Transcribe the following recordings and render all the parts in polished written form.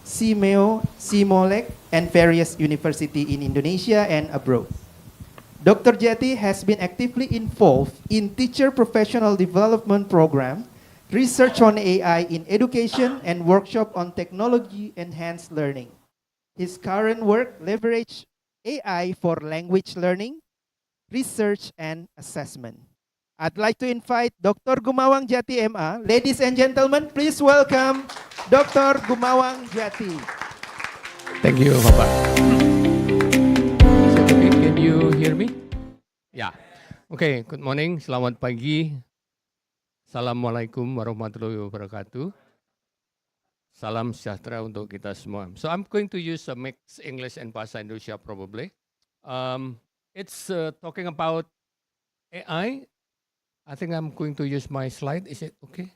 CIMEO, CIMOLEC, and various universities in Indonesia and abroad. Dr. Jati has been actively involved in teacher professional development program, research on AI in education, and workshop on technology-enhanced learning. His current work leverage AI for language learning, research, and assessment. I'd like to invite Dr. Gumawang Jati MA. Ladies and gentlemen, please welcome Dr. Gumawang Jati. Thank you, Bapak. Is it okay? Can you hear me? Yeah. Okay, good morning. Selamat pagi. Assalamualaikum warahmatullahi wabarakatuh. Salam sejahtera untuk kita semua. So I'm going to use a mix English and Bahasa Indonesia probably. It's talking about AI. I think I'm going to use my slide. Is it okay?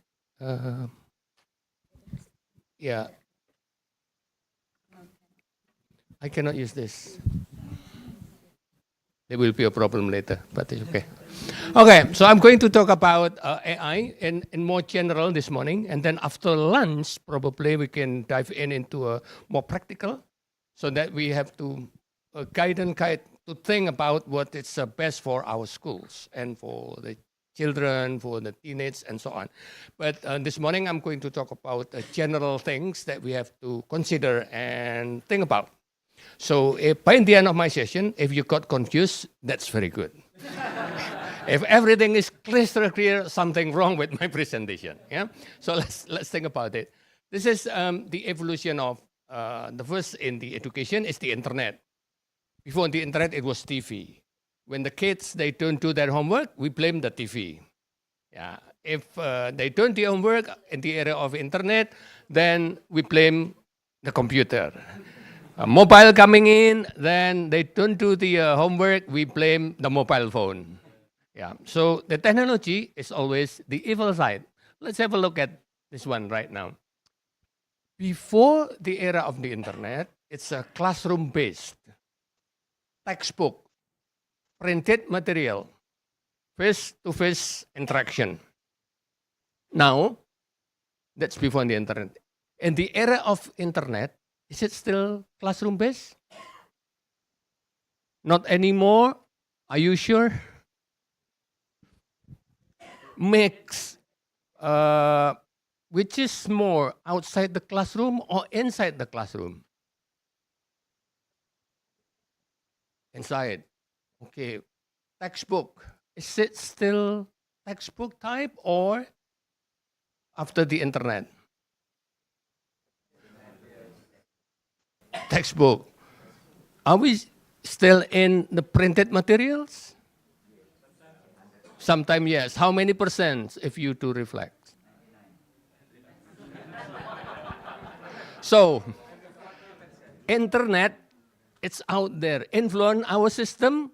Yeah. I cannot use this. There will be a problem later, but it's okay. Okay, so I'm going to talk about AI in more general this morning, and then after lunch, probably we can dive into a more practical, so that we have to guide to think about what is best for our schools and for the children, for the teenagers, and so on. But this morning, I'm going to talk about general things that we have to consider and think about. So by the end of my session, if you got confused, that's very good. If everything is crystal clear, something wrong with my presentation. Yeah. So let's think about it. This is the evolution of the first in the education is the internet. Before the internet, it was TV. When the kids they don't do their homework, we blame the TV. Yeah. If they don't do homework in the era of internet, then we blame the computer. Mobile coming in, then they don't do the homework, we blame the mobile phone. Yeah, so the technology is always the evil side. Let's have a look at this one right now. Before the era of the internet, it's a classroom-based, textbook, printed material, face-to-face interaction. Now, that's before the internet. In the era of internet, is it still classroom-based? Not anymore? Are you sure? Mix. Which is more, outside the classroom or inside the classroom? Inside. Okay. Textbook. Is it still textbook type or after the internet? Textbook. Are we still in the printed materials? Sometimes yes. How many percent if you to reflect? So, internet, it's out there. Influence our system?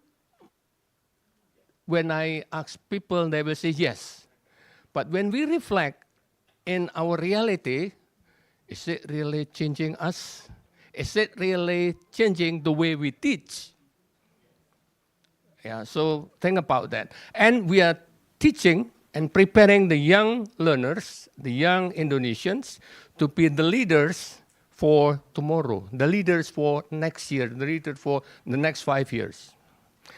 When I ask people, they will say yes. But when we reflect in our reality, is it really changing us? Is it really changing the way we teach? Yeah, so think about that. And we are teaching and preparing the young learners, the young Indonesians, to be the leaders for tomorrow, the leaders for next year, the leaders for the next 5 years.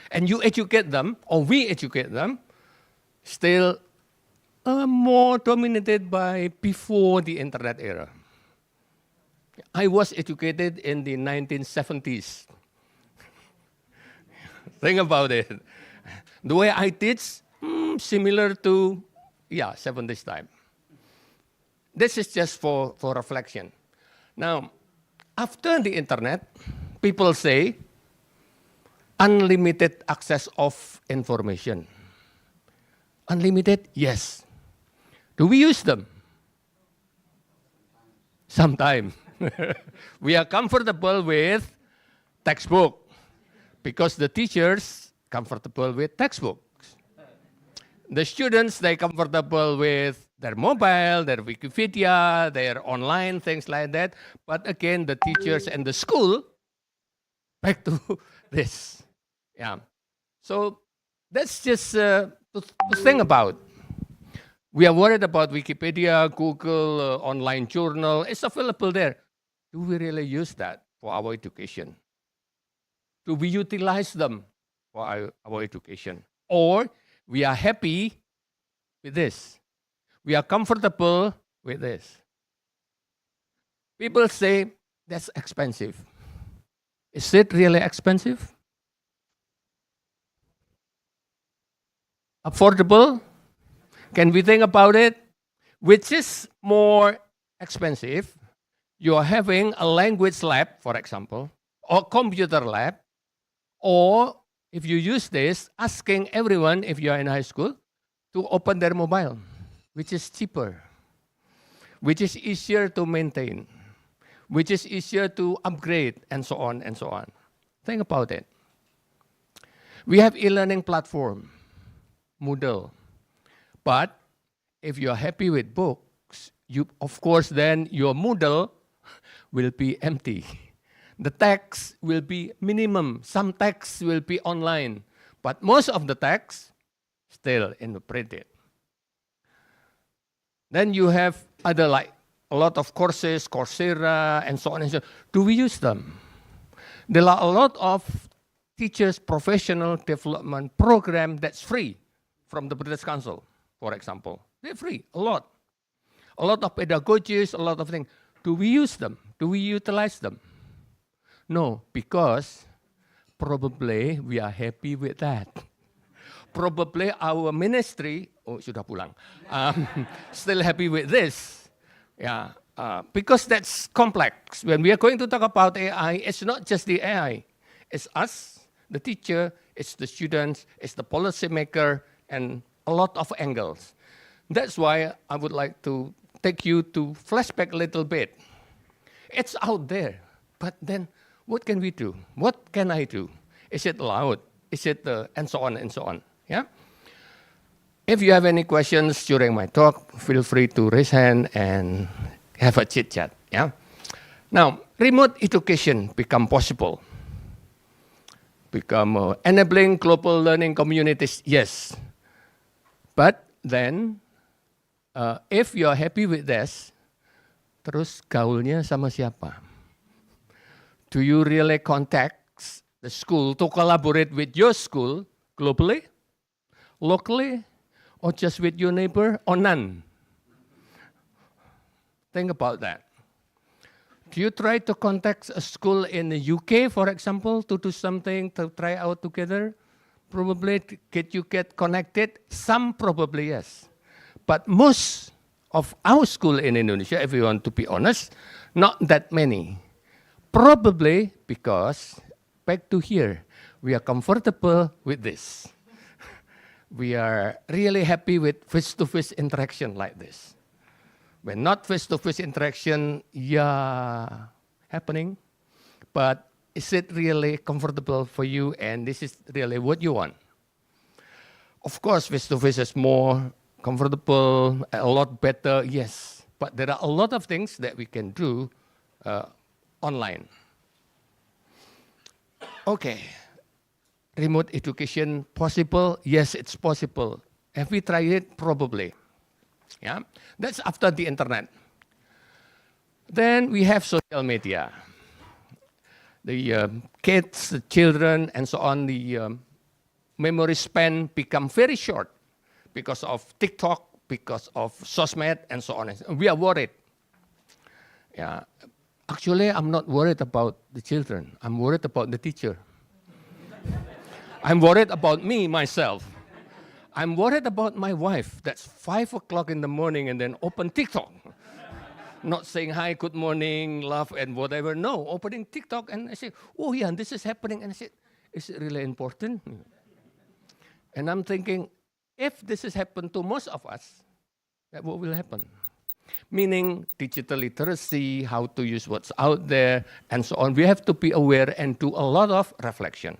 And you educate them, or we educate them, still more dominated by before the internet era. I was educated in the 1970s. Think about it. The way I teach, similar to, 70s time. This is just for reflection. Now, after the internet, people say, unlimited access of information. Unlimited? Yes. Do we use them? Sometimes. We are comfortable with textbook because the teachers comfortable with textbooks. The students, they comfortable with their mobile, their Wikipedia, their online, things like that. But again, the teachers and the school, back to this. Yeah. So that's just to think about. We are worried about Wikipedia, Google, online journal. It's available there. do we really use that for our education? Do we utilize them for our education? Or we are happy with this? We are comfortable with this? People say that's expensive. Is it really expensive? Affordable? Can we think about it? Which is more expensive? You're having a language lab, for example, or computer lab, or if you use this, asking everyone, if you are in high school, to open their mobile, which is cheaper, which is easier to maintain, which is easier to upgrade, and so on and so on. Think about it. We have e-learning platform, Moodle. But if you're happy with books, of course, then your Moodle will be empty. The text will be minimum. Some texts will be online, but most of the text still in the printed. Then you have other like a lot of courses, Coursera, and so on and so on. Do we use them? There are a lot of teachers' professional development program that's free from the British Council, for example. They're free, a lot. A lot of pedagogies, a lot of things. Do we use them? Do we utilize them? No, because probably we are happy with that. Probably our ministry, sudah pulang, still happy with this. Yeah, because that's complex. When we are going to talk about AI, it's not just the AI. It's us, the teacher, it's the students, it's the policymaker, and a lot of angles. That's why I would like to take you to flashback a little bit. It's out there, but then what can we do? What can I do? Is it allowed? Is it and so on and so on? Yeah. If you have any questions during my talk, feel free to raise hand and have a chit chat. Yeah. Now, remote education become possible. Become enabling global learning communities. Yes. But then, if you are happy with this, terus gaulnya sama siapa? Do you really contact the school to collaborate with your school globally, locally, or just with your neighbor, or none? Think about that. Do you try to contact a school in the UK, for example, to do something, to try out together? Probably get connected. Some probably yes. But most of our school in Indonesia, if you want to be honest, not that many. Probably because, back to here, we are comfortable with this. We are really happy with face-to-face interaction like this. When not face-to-face interaction, yeah, happening. But is it really comfortable for you, and this is really what you want? Of course, face-to-face is more comfortable, a lot better, yes. But there are a lot of things that we can do online. Okay, remote education possible? Yes, it's possible. Have we tried it? Probably. Yeah, that's after the internet. Then we have social media. The kids, the children, and so on, the memory span become very short because of TikTok, because of SOSMED, and so on. We are worried. Yeah. Actually, I'm not worried about the children. I'm worried about the teacher. I'm worried about me, myself. I'm worried about my wife. That's 5 o'clock in the morning and then open TikTok. Not saying hi, good morning, love, and whatever. No, opening TikTok and I say, oh yeah, this is happening. And I said, is it really important? And I'm thinking, if this has happened to most of us, what will happen? Meaning digital literacy, how to use what's out there, and so on. We have to be aware and do a lot of reflection.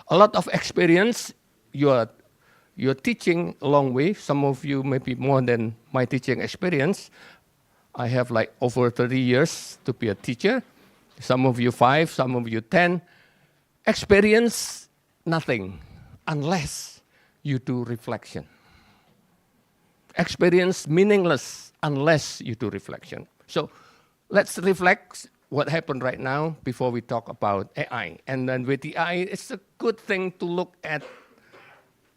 A lot of experience. You're teaching a long way. Some of you maybe more than my teaching experience. I have like over 30 years to be a teacher. Some of you 5, some of you 10. Experience nothing unless you do reflection. Experience meaningless unless you do reflection. So let's reflect what happened right now before we talk about AI. And then with the AI, it's a good thing to look at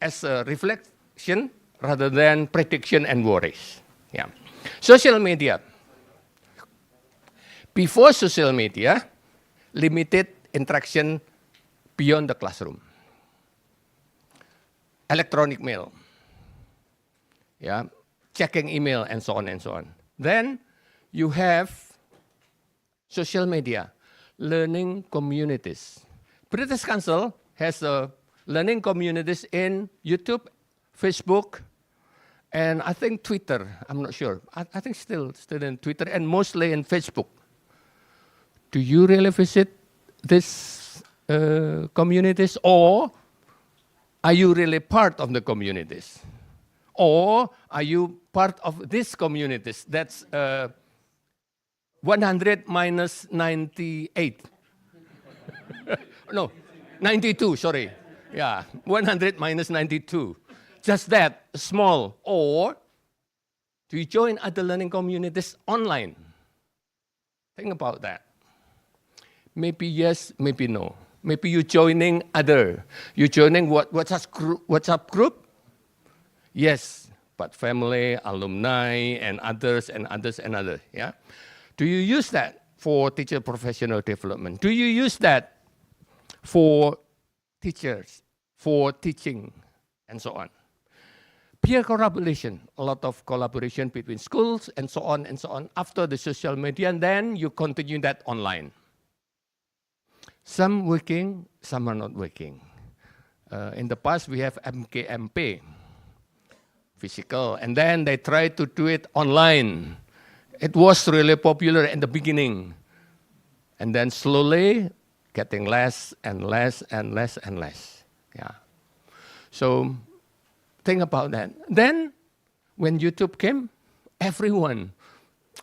as a reflection rather than prediction and worries. Yeah. Social media. Before social media, limited interaction beyond the classroom. Electronic mail, yeah, checking email and so on and so on. Then you have social media, learning communities. British Council has learning communities in YouTube, Facebook, and I think Twitter. I'm not sure. I think still in Twitter and mostly in Facebook. Do you really visit these communities, or are you really part of the communities? Or are you part of these communities? That's 100 minus 98. No, 92, sorry. Yeah, 100 minus 92. Just that, small. Or do you join other learning communities online? Think about that. Maybe yes, maybe no. Maybe you're joining other. You're joining WhatsApp group? Yes, but family, alumni, and others, and others, and others. Yeah? Do you use that for teacher professional development? Do you use that for teachers, for teaching, and so on? Peer collaboration, a lot of collaboration between schools, and so on, after the social media, and then you continue that online. Some working, some are not working. In the past, we have MKMP, physical, and then they tried to do it online. It was really popular in the beginning, and then slowly getting less and less and less and less. Yeah. So think about that. Then when YouTube came, everyone,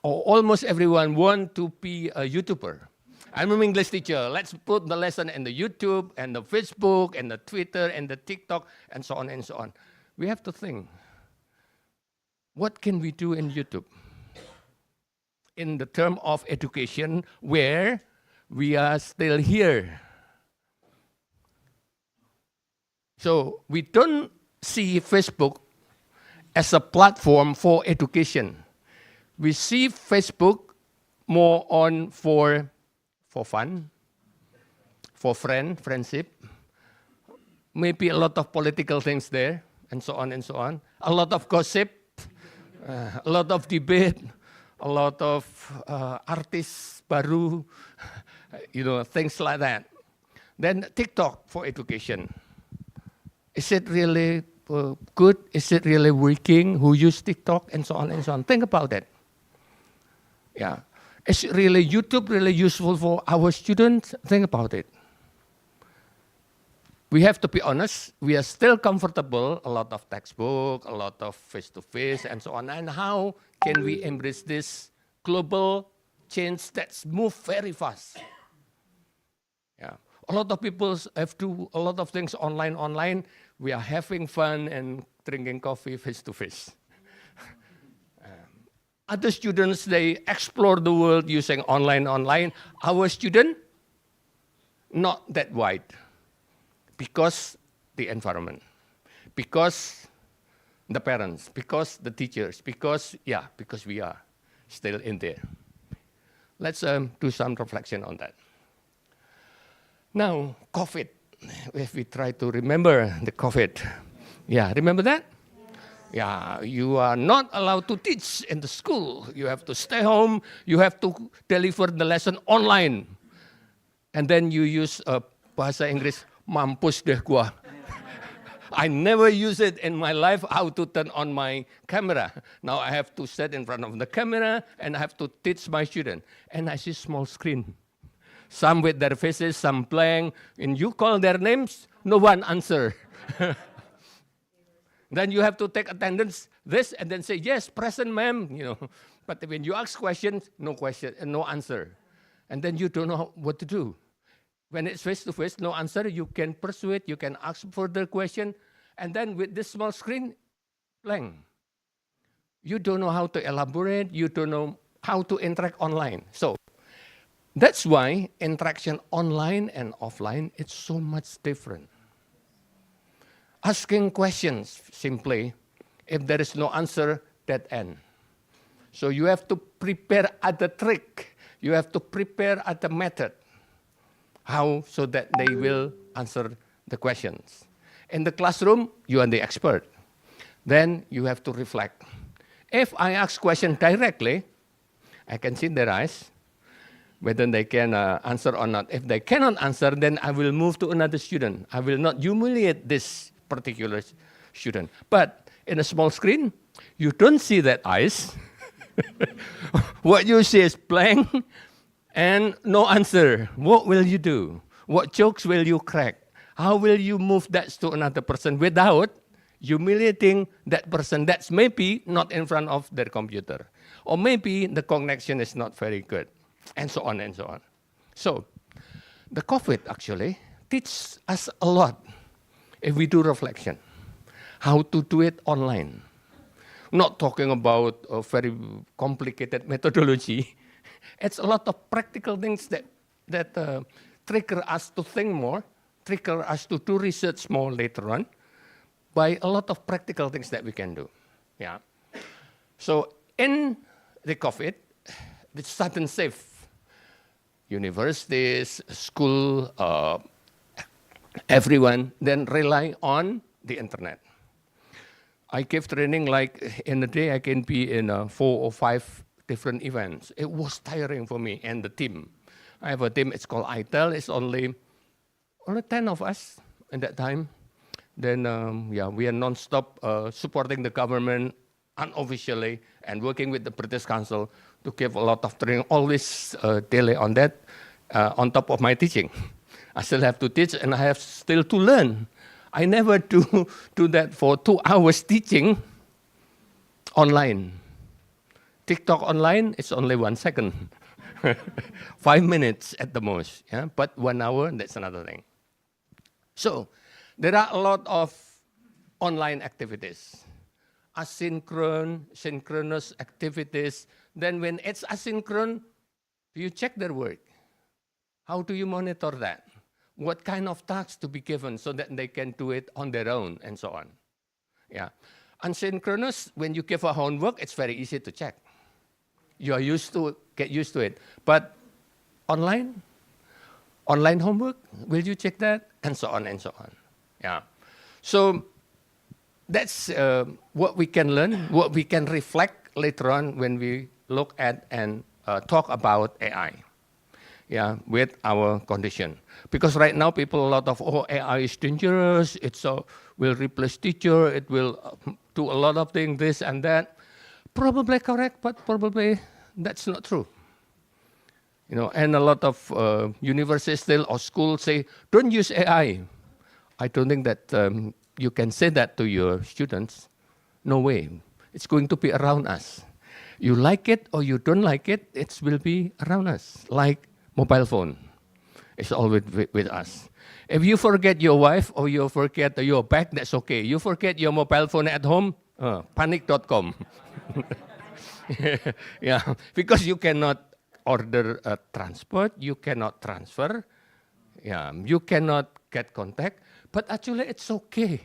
or almost everyone, want to be a YouTuber. I'm an English teacher. Let's put the lesson in the YouTube and the Facebook and the Twitter and the TikTok and so on and so on. We have to think, what can we do in YouTube? In the term of education, where we are still here. So we don't see Facebook as a platform for education. We see Facebook more on for fun, for friendship, maybe a lot of political things there, and so on and so on. A lot of gossip, a lot of debate, a lot of artists baru, things like that. Then TikTok for education. Is it really good? Is it really working? Who use TikTok? And so on and so on. Think about that. Yeah. Is really YouTube really useful for our students? Think about it. We have to be honest. We are still comfortable, a lot of textbook, a lot of face-to-face, and so on. And how can we embrace this global change that's moved very fast? Yeah. A lot of people have to do a lot of things online. We are having fun and drinking coffee face-to-face. Other students, they explore the world using online. Our student, not that wide. Because the environment, because the parents, because the teachers, because we are still in there. Let's do some reflection on that. Now, COVID, if we try to remember the COVID. Yeah, remember that? Yeah, you are not allowed to teach in the school. You have to stay home. You have to deliver the lesson online. And then you use bahasa Inggris, mampus deh gua. I never use it in my life, how to turn on my camera. Now I have to sit in front of the camera and I have to teach my student. And I see small screen. Some with their faces, some blank. And you call their names, no one answer. Then you have to take attendance, this, and then say, yes, present, ma'am. But when you ask questions, no question, no answer. And then you don't know what to do. When it's face-to-face, no answer, you can persuade, you can ask further question, and then with this small screen, blank. You don't know how to elaborate, you don't know how to interact online. So that's why interaction online and offline is so much different. Asking questions simply, if there is no answer, dead end. So you have to prepare other trick. You have to prepare other method. How so that they will answer the questions. In the classroom, you are the expert. Then you have to reflect. If I ask question directly, I can see their eyes, whether they can answer or not. If they cannot answer, then I will move to another student. I will not humiliate this particular student. But in a small screen, you don't see that eyes. What you see is blank and no answer. What will you do? What jokes will you crack? How will you move that to another person without humiliating that person that's maybe not in front of their computer? Or maybe the connection is not very good, and so on and so on. So the COVID actually teaches us a lot if we do reflection, how to do it online. Not talking about a very complicated methodology. It's a lot of practical things that trigger us to think more, trigger us to do research more later on, by a lot of practical things that we can do. Yeah. So in the COVID, the sudden safe universities, school, everyone then rely on the internet. I give training like in a day I can be in 4 or 5 different events. It was tiring for me and the team. I have a team, it's called ITEL. It's only 10 of us at that time. Then we are non-stop supporting the government unofficially and working with the British Council to give a lot of training, always daily on that, on top of my teaching. I still have to teach and I have still to learn. I never do that for 2 hours teaching online. TikTok online, it's only 1 second. 5 minutes at the most, yeah? But 1 hour, that's another thing. So there are a lot of online activities, synchronous activities. Then when it's asynchronous, do you check their work? How do you monitor that? What kind of tasks to be given so that they can do it on their own and so on. Yeah. Asynchronous, when you give a homework, it's very easy to check. You are get used to it. But online homework, will you check that? And so on and so on. Yeah. So that's what we can learn, what we can reflect later on when we look at and talk about AI. Yeah, with our condition. Because right now people a lot of, AI is dangerous, it will replace teacher, it will do a lot of things, this and that. Probably correct, but probably that's not true. You know, and a lot of universities still or schools say, don't use AI. I don't think that you can say that to your students. No way. It's going to be around us. You like it or you don't like it, it will be around us. Like mobile phone. It's always with us. If you forget your wife or you forget your bag, that's okay. You forget your mobile phone at home, panic.com. Yeah, because you cannot order a transport, you cannot transfer, yeah, you cannot get contact. But actually, it's okay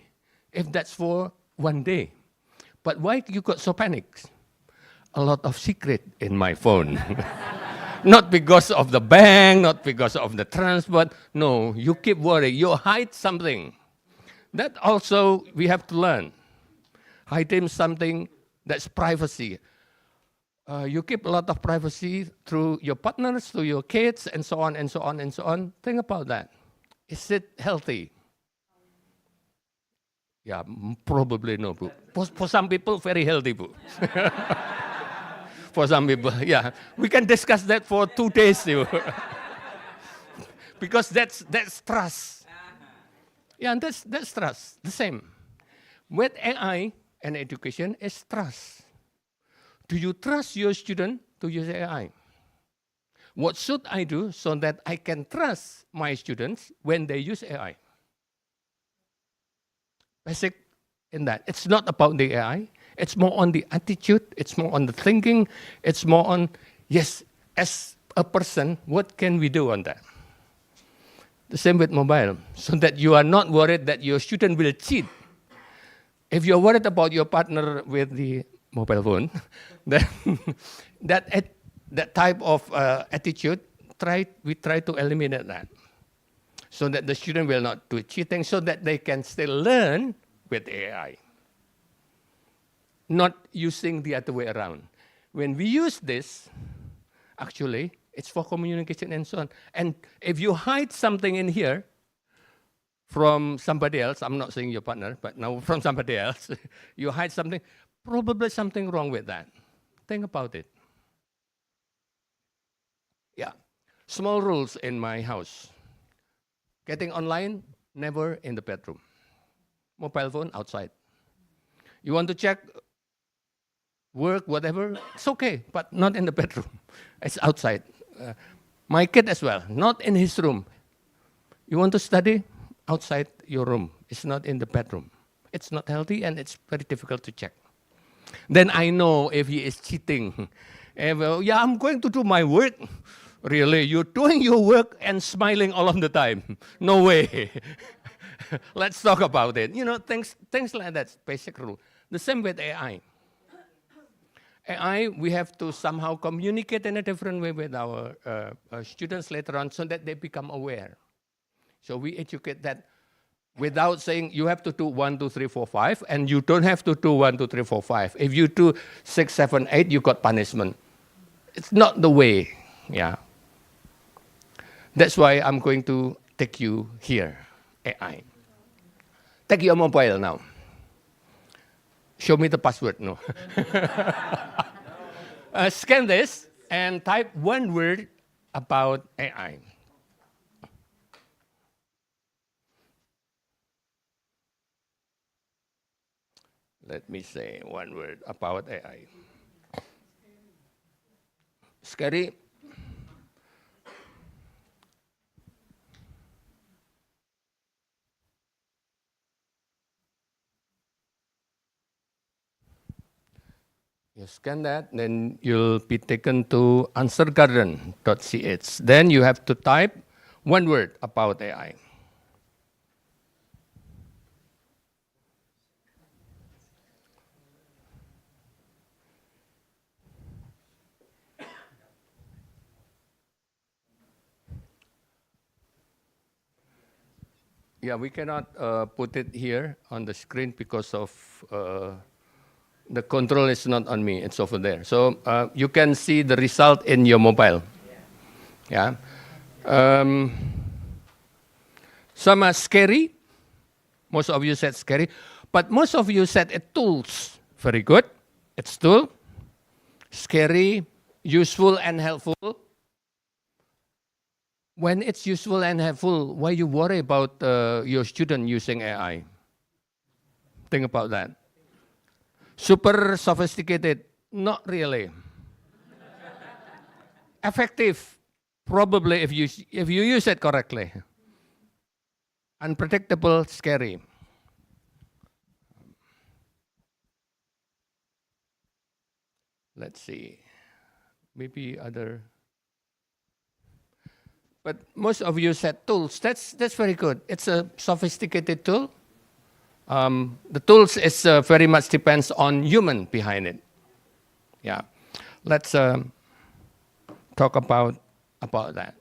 if that's for 1 day. But why you got so panicked? A lot of secret in my phone. Not because of the bank, not because of the transport. No, you keep worrying. You hide something. That also we have to learn. Hiding something that's privacy. You keep a lot of privacy through your partners, through your kids, and so on, and so on, and so on. Think about that. Is it healthy? Yeah, probably no, Bu. For some people, very healthy, Bu. For some people, yeah. We can discuss that for 2 days, too. Because that's trust. Yeah, and that's trust, the same. With AI and education is trust. Do you trust your student to use AI? What should I do so that I can trust my students when they use AI? Basic in that. It's not about the AI. It's more on the attitude, it's more on the thinking, it's more on, yes, as a person, what can we do on that? The same with mobile, so that you are not worried that your student will cheat. If you're worried about your partner with the mobile phone, then that type of attitude, we try to eliminate that, so that the student will not do cheating, so that they can still learn with AI. Not using the other way around. When we use this, actually, it's for communication and so on. And if you hide something in here from somebody else, I'm not saying your partner, but now from somebody else, you hide something, probably something wrong with that. Think about it. Yeah. Small rules in my house. Getting online, never in the bedroom. Mobile phone, outside. You want to check work, whatever, it's okay, but not in the bedroom. It's outside. My kid as well, not in his room. You want to study? Outside your room. It's not in the bedroom. It's not healthy and it's very difficult to check. Then I know if he is cheating. Well, yeah, I'm going to do my work. Really, you're doing your work and smiling all of the time. No way. Let's talk about it. You know, things like that, basic rule. The same with AI. AI, we have to somehow communicate in a different way with our students later on so that they become aware. So we educate that without saying you have to do 1, 2, 3, 4, 5, and you don't have to do 1, 2, 3, 4, 5. If you do 6, 7, 8, you got punishment. It's not the way, yeah. That's why I'm going to take you here, AI. Take your mobile now. Show me the password, no. Scan this and type one word about AI. Let me say one word about AI. Scary. You scan that, then you'll be taken to answergarden.ch. Then you have to type one word about AI. Yeah, we cannot put it here on the screen because of the control is not on me, it's over there. So you can see the result in your mobile. Yeah. Some are scary. Most of you said scary. But most of you said tools. Very good. It's tool. Scary, useful, and helpful. When it's useful and helpful, why you worry about your student using AI? Think about that. Super sophisticated, not really. Effective, probably if you use it correctly. Unpredictable, scary. Let's see, maybe other. But most of you said tools. That's very good. It's a sophisticated tool. The tools is very much depends on human behind it. Yeah, let's talk about that.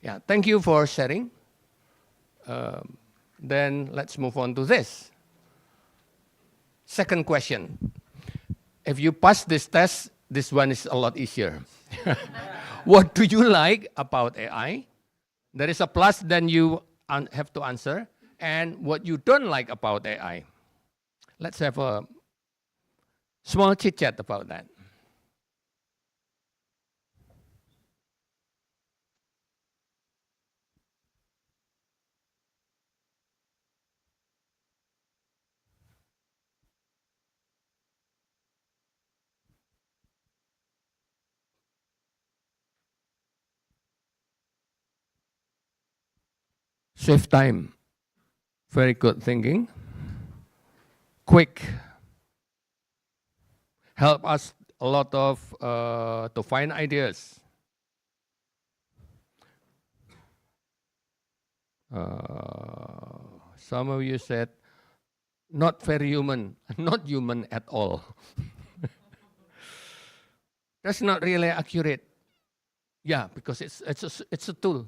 Yeah, thank you for sharing. Then let's move on to this. Second question. If you pass this test, this one is a lot easier. What do you like about AI? There is a plus, then you have to answer. And what you don't like about AI. Let's have a small chit-chat about that. Save time. Very good thinking. Quick. help us a lot of to find ideas. Some of you said not very human, not human at all. That's not really accurate. Yeah, because it's a tool.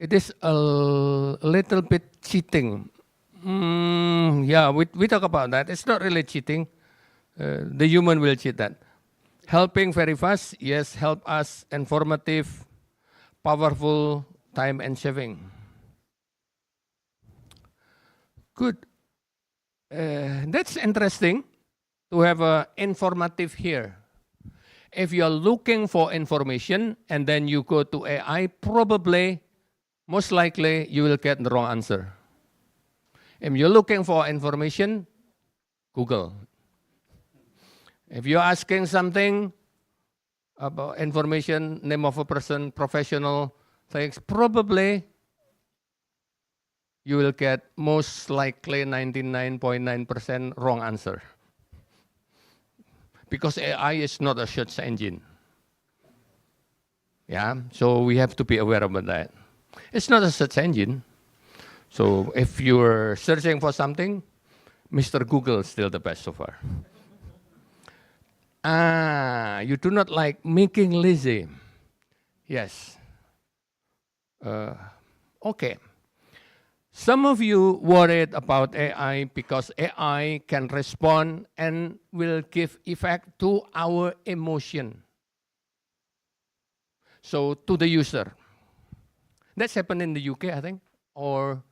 It is a little bit cheating. Yeah, we talk about that. It's not really cheating. The human will cheat that. Helping very fast, yes, help us, informative, powerful, time and saving. Good. That's interesting to have a informative here. If you're looking for information and then you go to AI, probably, most likely, you will get the wrong answer. If you're looking for information, Google. If you're asking something about information, name of a person, professional things, probably you will get most likely 99.9% wrong answer. Because AI is not a search engine. Yeah, so we have to be aware about that. It's not a search engine. So if you're searching for something, Mr. Google is still the best so far. You do not like making lazy. Yes. Okay. Some of you worried about AI because AI can respond and will give effect to our emotion. So to the user. That's happened in the UK, I think, or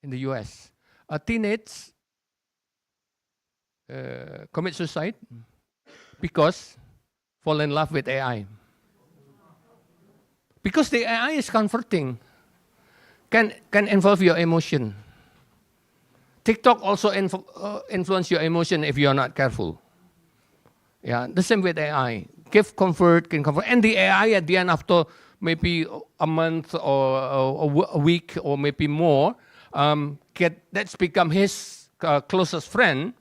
in the US. A teenage commit suicide because fall in love with AI. Because the AI is comforting, can involve your emotion. TikTok also influence your emotion if you are not careful. Yeah, the same with AI. Give comfort, can comfort, and the AI at the end, after maybe a month or a week or maybe more, that's become his closest friend.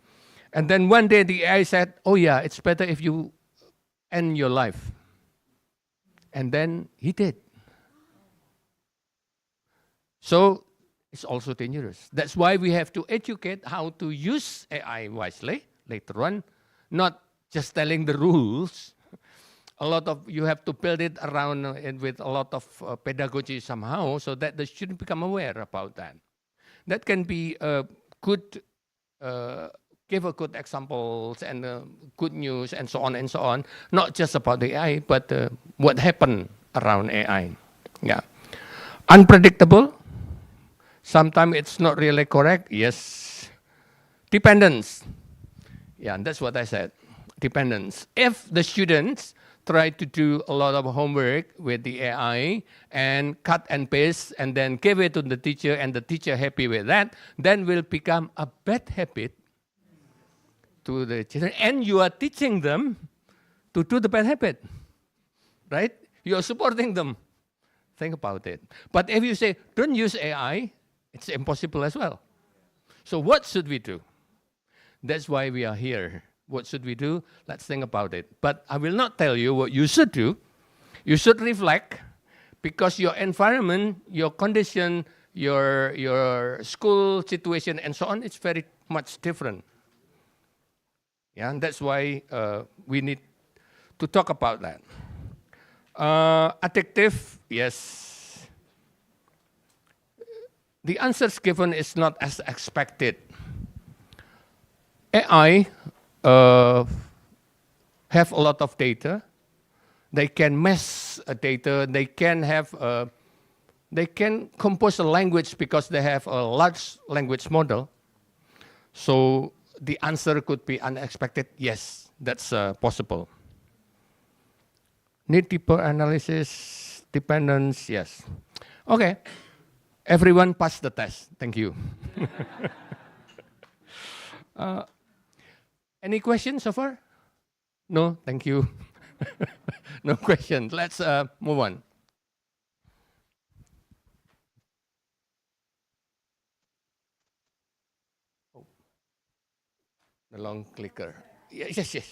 And then one day the AI said, "Oh yeah, it's better if you end your life." And then he did. So it's also dangerous. That's why we have to educate how to use AI wisely later on, not just telling the rules. A lot of you have to build it around with a lot of pedagogy somehow, so that the student become aware about that. That can be good. Give a good examples and good news and so on and so on. Not just about the AI, but what happened around AI. Yeah, unpredictable. Sometimes it's not really correct. Yes, dependence. Yeah, that's what I said. Dependence. If the students try to do a lot of homework with the AI and cut and paste and then give it to the teacher and the teacher happy with that, then will become a bad habit to the children. And you are teaching them to do the bad habit, right? You are supporting them. Think about it. But if you say, don't use AI, it's impossible as well. So what should we do? That's why we are here. What should we do? Let's think about it. But I will not tell you what you should do. You should reflect, because your environment, your condition, your school situation, and so on, it's very much different. Yeah, and that's why we need to talk about that. Addictive, yes. The answers given is not as expected. AI have a lot of data. They can mass data. They can have. They can compose a language because they have a large language model. So the answer could be unexpected. Yes, that's possible. Need deeper analysis, dependence. Yes. Okay. Everyone passed the test. Thank you. Any questions so far? No, thank you. No questions. Let's move on. The long clicker. Yes, yes.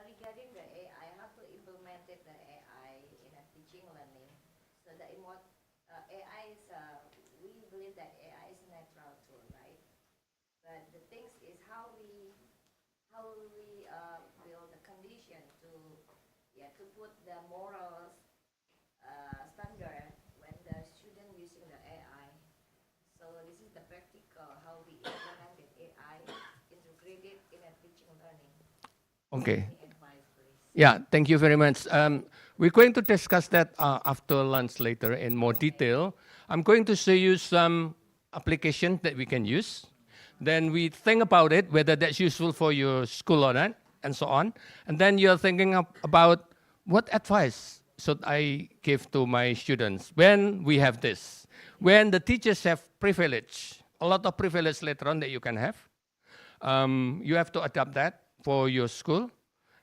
Regarding the AI, how to implement the AI in a teaching learning. So AI is, we believe that AI is a natural tool, right? But the thing is how we build the condition to put the moral standard when the student using the AI. So this is the practical how we implemented AI integrated in a teaching learning. Okay. Any advice, please? Yeah, thank you very much. We're going to discuss that after lunch later in more detail. I'm going to show you some applications that we can use. Then we think about it, whether that's useful for your school or not, and so on. And then you're thinking about what advice should I give to my students when we have this. When the teachers have privilege, a lot of privilege later on that you can have. You have to adapt that for your school.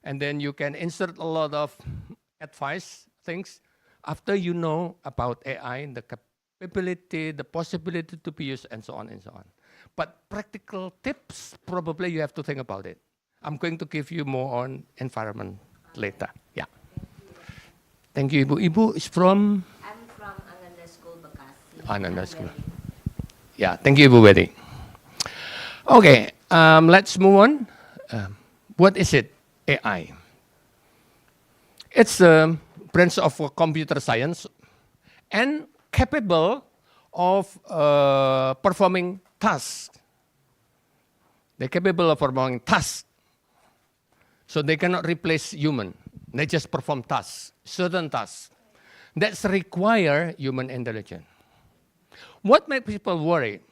And then you can insert a lot of advice things after you know about AI, the capability, the possibility to be used, and so on and so on. But practical tips, probably you have to think about it. I'm going to give you more on environment later. Yeah. Thank you, Ibu. Ibu is from I'm from Ananda School, Bekasi. Ananda School. Yeah, thank you, Ibu Betty. Okay, let's move on. What is it? AI. It's a branch of computer science and capable of performing tasks. They're capable of performing tasks. So they cannot replace human. They just perform tasks, certain tasks. That require human intelligence. What makes people worry?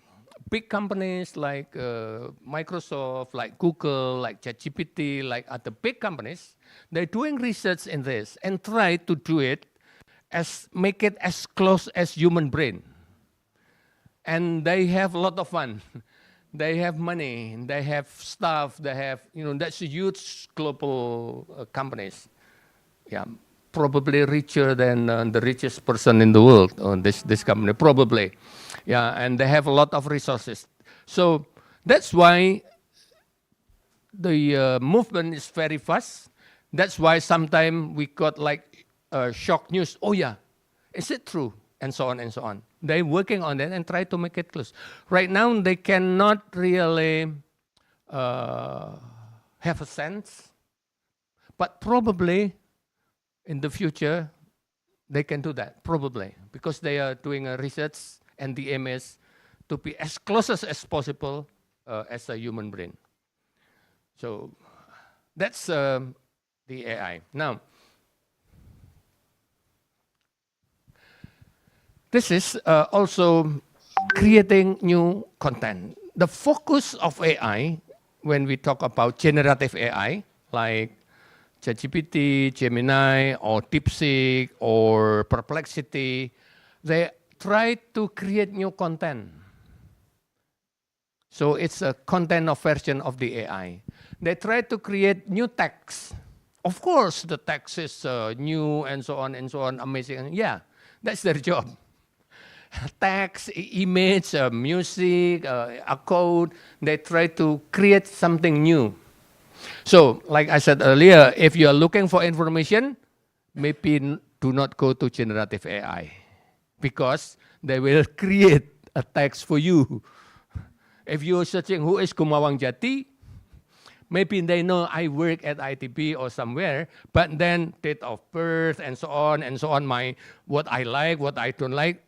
Big companies like Microsoft, like Google, like ChatGPT, like other big companies, they're doing research in this and try to do it make it as close as human brain. And they have a lot of fun. They have money, they have staff, they have, that's huge global companies. Yeah, probably richer than the richest person in the world on this company, probably. Yeah, and they have a lot of resources. So that's why the movement is very fast. That's why sometimes we got like shock news. Oh yeah, is it true? And so on and so on. They're working on that and try to make it close. Right now, they cannot really have a sense, but probably in the future, they can do that, probably, because they are doing a research and the aim is to be as close as possible as a human brain. So that's the AI. Now, this is also creating new content. The focus of AI, when we talk about generative AI, like ChatGPT, Gemini, or DeepSeek, or Perplexity, they try to create new content. So it's a content of version of the AI. They try to create new text. Of course, the text is new and so on, amazing. Yeah, that's their job. Text, image, music, a code, they try to create something new. So, like I said earlier, if you are looking for information, maybe do not go to generative AI because they will create a text for you. If you're searching who is Gumawang Jati, maybe they know I work at ITB or somewhere, but then date of birth and so on, what I like, what I don't like,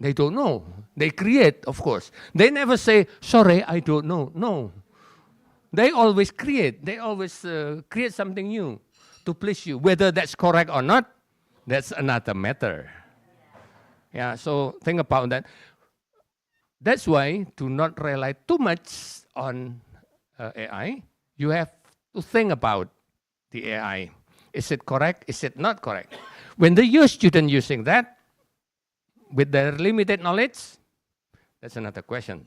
they don't know. They create, of course. They never say, sorry, I don't know. No. They always create. They always create something new to please you. Whether that's correct or not, that's another matter. Yeah, so think about that. That's why do not rely too much on AI. You have to think about the AI. Is it correct? Is it not correct? When the student using that, with their limited knowledge, that's another question.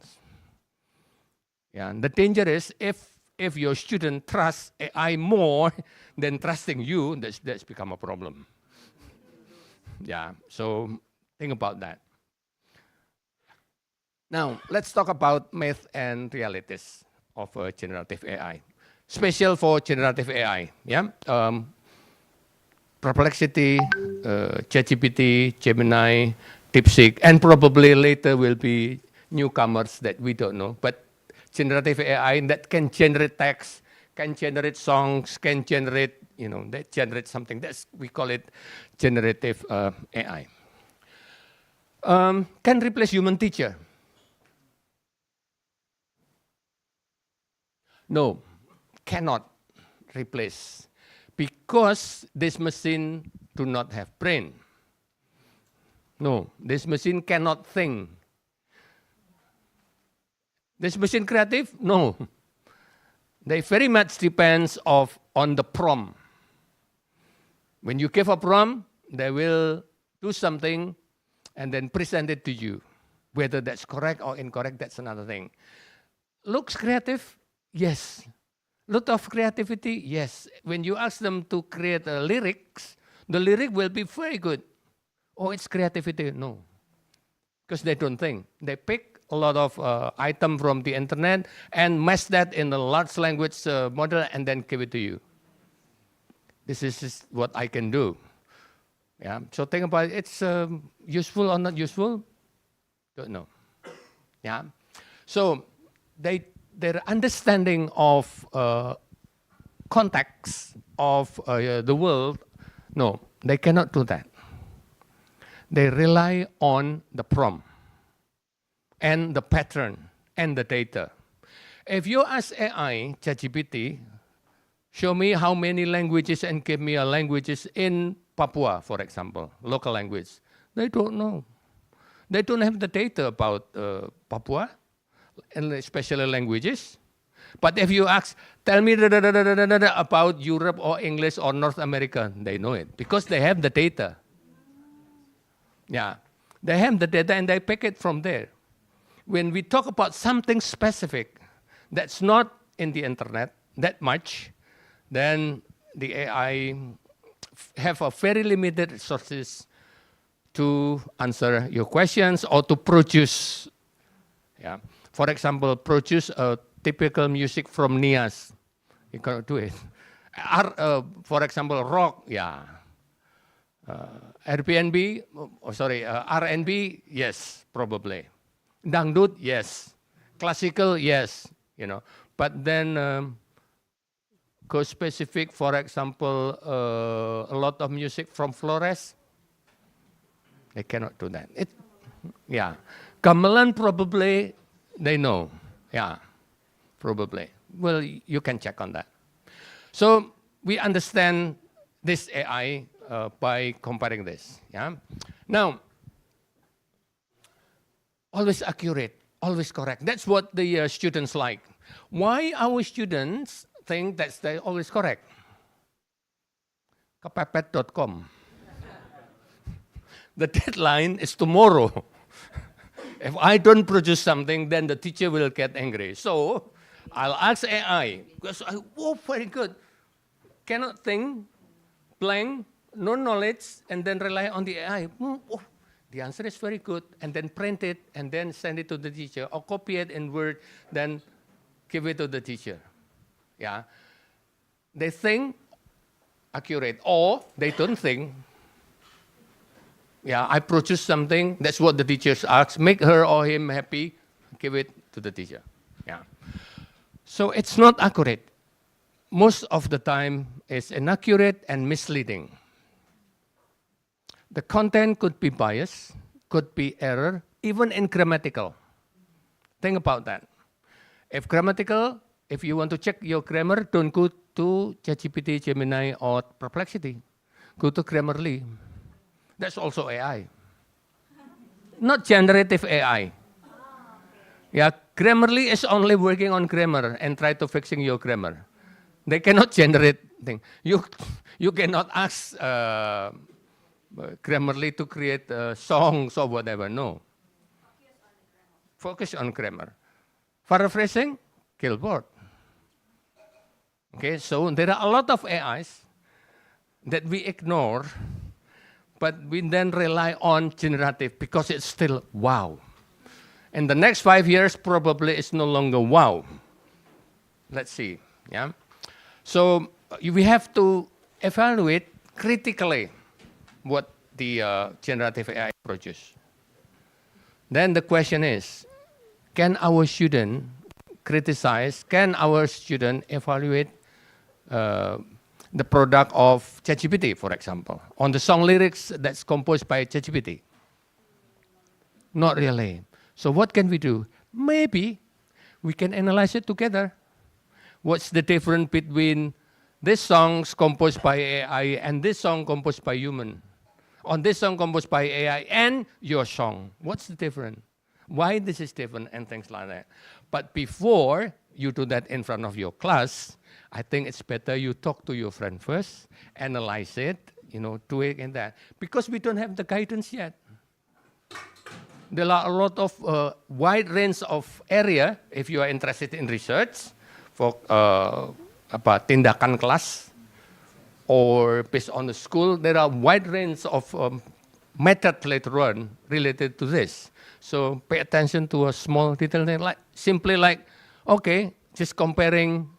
Yeah, and the danger is if your student trusts AI more than trusting you, that's become a problem. Yeah, so think about that. Now, let's talk about myth and realities of generative AI. Special for generative AI, yeah? Perplexity, ChatGPT, Gemini, DeepSeek, and probably later will be newcomers that we don't know. But generative AI that can generate text, can generate songs, can generate, that generate something. We call it generative AI. Can replace human teacher. No, cannot replace, because this machine do not have brain. No, this machine cannot think. This machine creative? No. They very much depends on the prompt. When you give a prompt, they will do something and then present it to you. Whether that's correct or incorrect, that's another thing. Looks creative? Yes. Lot of creativity? Yes. When you ask them to create lyrics, the lyric will be very good. Oh, it's creativity? No. Because they don't think. They pick a lot of items from the internet and mash that in a large language model and then give it to you. This is what I can do. Yeah. So think about it. It's useful or not useful? Don't know. Yeah. So their understanding of context of the world, no, they cannot do that. They rely on the prompt and the pattern and the data. If you ask AI, ChatGPT, show me how many languages and give me a languages in Papua, for example, local language. They don't know. They don't have the data about Papua, and especially languages. But if you ask, tell me about Europe or English or North America, they know it because they have the data. Yeah, they have the data and they pick it from there. When we talk about something specific that's not in the internet that much, then the AI have a very limited resources to answer your questions or to produce. Yeah. For example, produce a typical music from Nias. You cannot do it. For example, rock, yeah. Airbnb, R&B, yes, probably. Dangdut, yes. Classical, yes, But then go specific, for example, a lot of music from Flores, they cannot do that. Yeah. Gamelan probably, they know. Yeah, probably. Well, you can check on that. So we understand this AI by comparing this. Yeah. Now, always accurate, always correct. That's what the students like. Why our students think that they're always correct? Kepepet.com. The deadline is tomorrow. If I don't produce something, then the teacher will get angry. So I'll ask AI, because very good. Cannot think, blank, no knowledge, and then rely on the AI. The answer is very good, and then print it, and then send it to the teacher, or copy it in Word, then give it to the teacher. Yeah, they think accurate, or they don't think. Yeah, I produce something, that's what the teachers ask, make her or him happy, give it to the teacher. Yeah. So it's not accurate. Most of the time, it's inaccurate and misleading. The content could be biased, could be error, even in grammatical. Think about that. If grammatical, if you want to check your grammar, don't go to ChatGPT, Gemini, or Perplexity. Go to Grammarly. That's also AI. Not generative AI. Yeah, Grammarly is only working on grammar and try to fixing your grammar. They cannot generate things. You cannot ask Grammarly to create songs or whatever. No. Focus on grammar. Paraphrasing, Gilbert. Okay, so there are a lot of AIs that we ignore, but we then rely on generative because it's still wow. In the next 5 years, probably it's no longer wow. Let's see. Yeah. So we have to evaluate critically what the generative AI produces. Then the question is, can our student criticize, can our student evaluate the product of ChatGPT, for example, on the song lyrics that's composed by ChatGPT? Not really. So what can we do? Maybe we can analyze it together. What's the difference between this song composed by AI and this song composed by human? On this song composed by AI and your song, what's the difference? Why this is different and things like that. But before you do that in front of your class, I think it's better you talk to your friend first, analyze it, do it in that. Because we don't have the guidance yet. There are a lot of wide range of area, if you are interested in research, for tindakan kelas, or based on the school, there are wide range of methods later on related to this. So pay attention to a small detail, simply like, okay, just comparing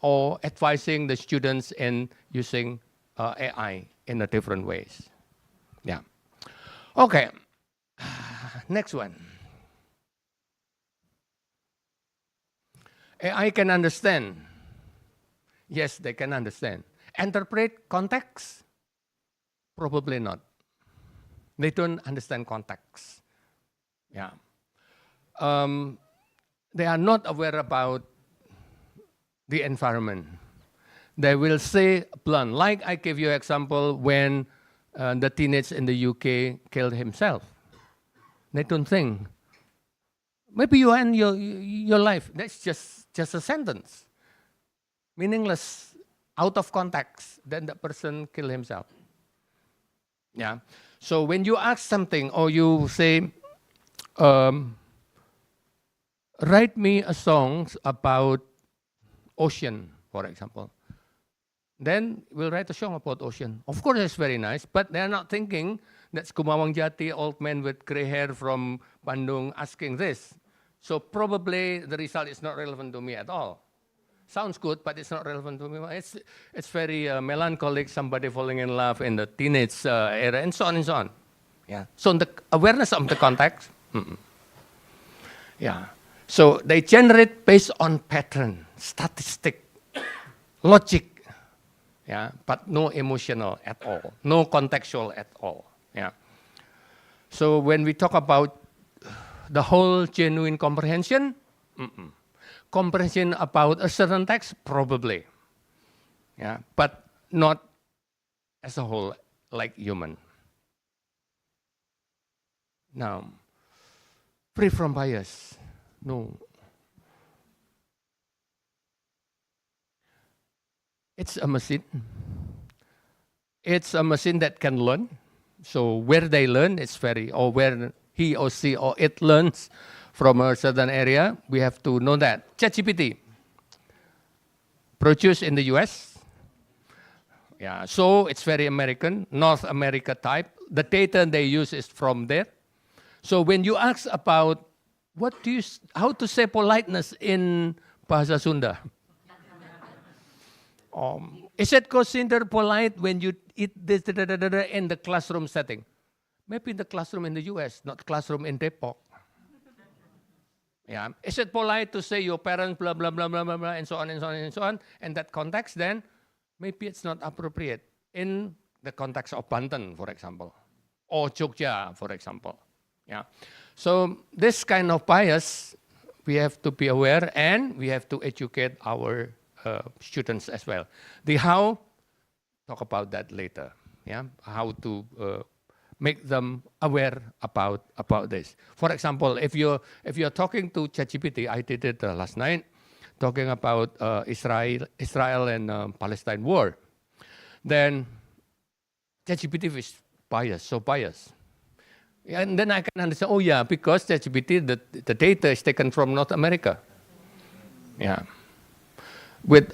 or advising the students in using AI in a different ways. Yeah. Okay. Next one. AI can understand. Yes, they can understand. Interpret context? Probably not. They don't understand context. Yeah. They are not aware about the environment. They will say blunt. Like I gave you an example when the teenager in the UK killed himself. They don't think. Maybe you end your life. That's just a sentence. Meaningless, out of context. Then the person kill himself. Yeah. So when you ask something or you say, write me a song about ocean, for example. Then we'll write a song about ocean. Of course, it's very nice, but they're not thinking that's Kumawang Jati, old man with gray hair from Bandung asking this. So probably the result is not relevant to me at all. Sounds good, but it's not relevant to me. It's very melancholic, somebody falling in love in the teenage era, and so on and so on. Yeah. So the awareness of the context. Yeah. So they generate based on pattern, statistic, logic, yeah, but no emotional at all, no contextual at all. Yeah. So when we talk about the whole genuine comprehension, comprehension about a certain text, probably, yeah, but not as a whole like human. Now, free from bias. No. It's a machine. It's a machine that can learn. So where they learn, it's or where he or she or it learns from a certain area, we have to know that. ChatGPT, produced in the US. Yeah, so it's very American, North America type. The data they use is from there. So when you ask about how to say politeness in Bahasa Sunda? Is it considered polite when you eat this in the classroom setting? Maybe in the classroom in the US, not classroom in Depok. Yeah. Is it polite to say your parents blah, blah, blah, blah, blah, blah, and so on, and so on, and so on? In that context, then maybe it's not appropriate in the context of Banten, for example, or Jogja, for example. Yeah. So this kind of bias, we have to be aware, and we have to educate our students as well. The how, talk about that later. Yeah, how to make them aware about this. For example, if you're talking to ChatGPT, I did it last night, talking about Israel and Palestine war, then ChatGPT is so biased. And then I can understand, oh yeah, because ChatGPT, the data is taken from North America. Yeah.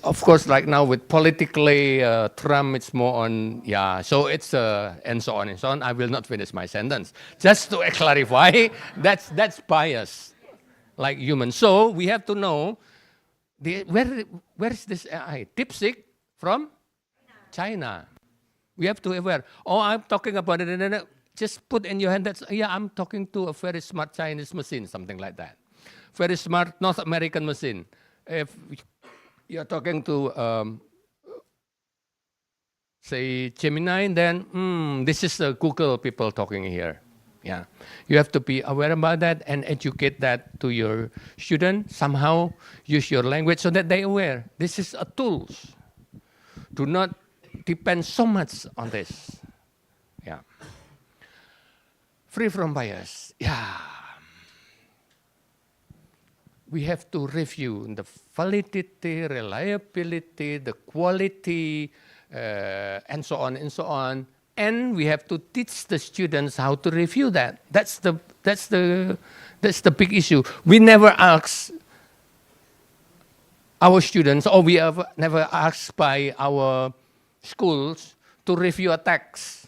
Of course, like now with politically Trump, it's more on, yeah, so it's, and so on and so on. I will not finish my sentence. Just to clarify, that's bias. like humans. So we have to know where is this AI? DeepSeek from China. We have to be aware. Oh, I'm talking about it. And then just put in your hand that, yeah, I'm talking to a very smart Chinese machine, something like that. Very smart North American machine. If you're talking to, say, Gemini, then this is the Google people talking here. Yeah, you have to be aware about that and educate that to your student. Somehow use your language so that they're aware. This is a tool. Do not depend so much on this. Yeah. Free from bias. Yeah. We have to review the validity, reliability, the quality, and so on and so on. And we have to teach the students how to review that. That's the big issue. We never ask our students, or we have never asked by our schools to review a text.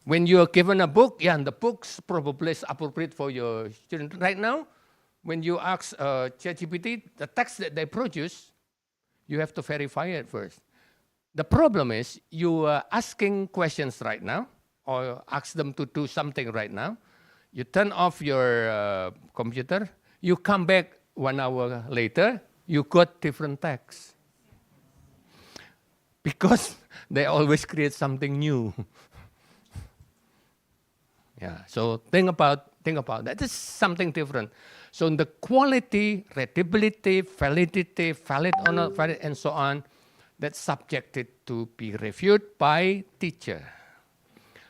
When you are given a book, yeah, and the book's probably is appropriate for your student. Right now, when you ask ChatGPT, the text that they produce, you have to verify it first. The problem is you are asking questions right now, or ask them to do something right now. You turn off your computer, you come back 1 hour later, you got different text. Because they always create something new. Yeah, so think about that. This is something different. So the quality, readability, validity, valid or not valid, and so on, that's subjected to be reviewed by teacher.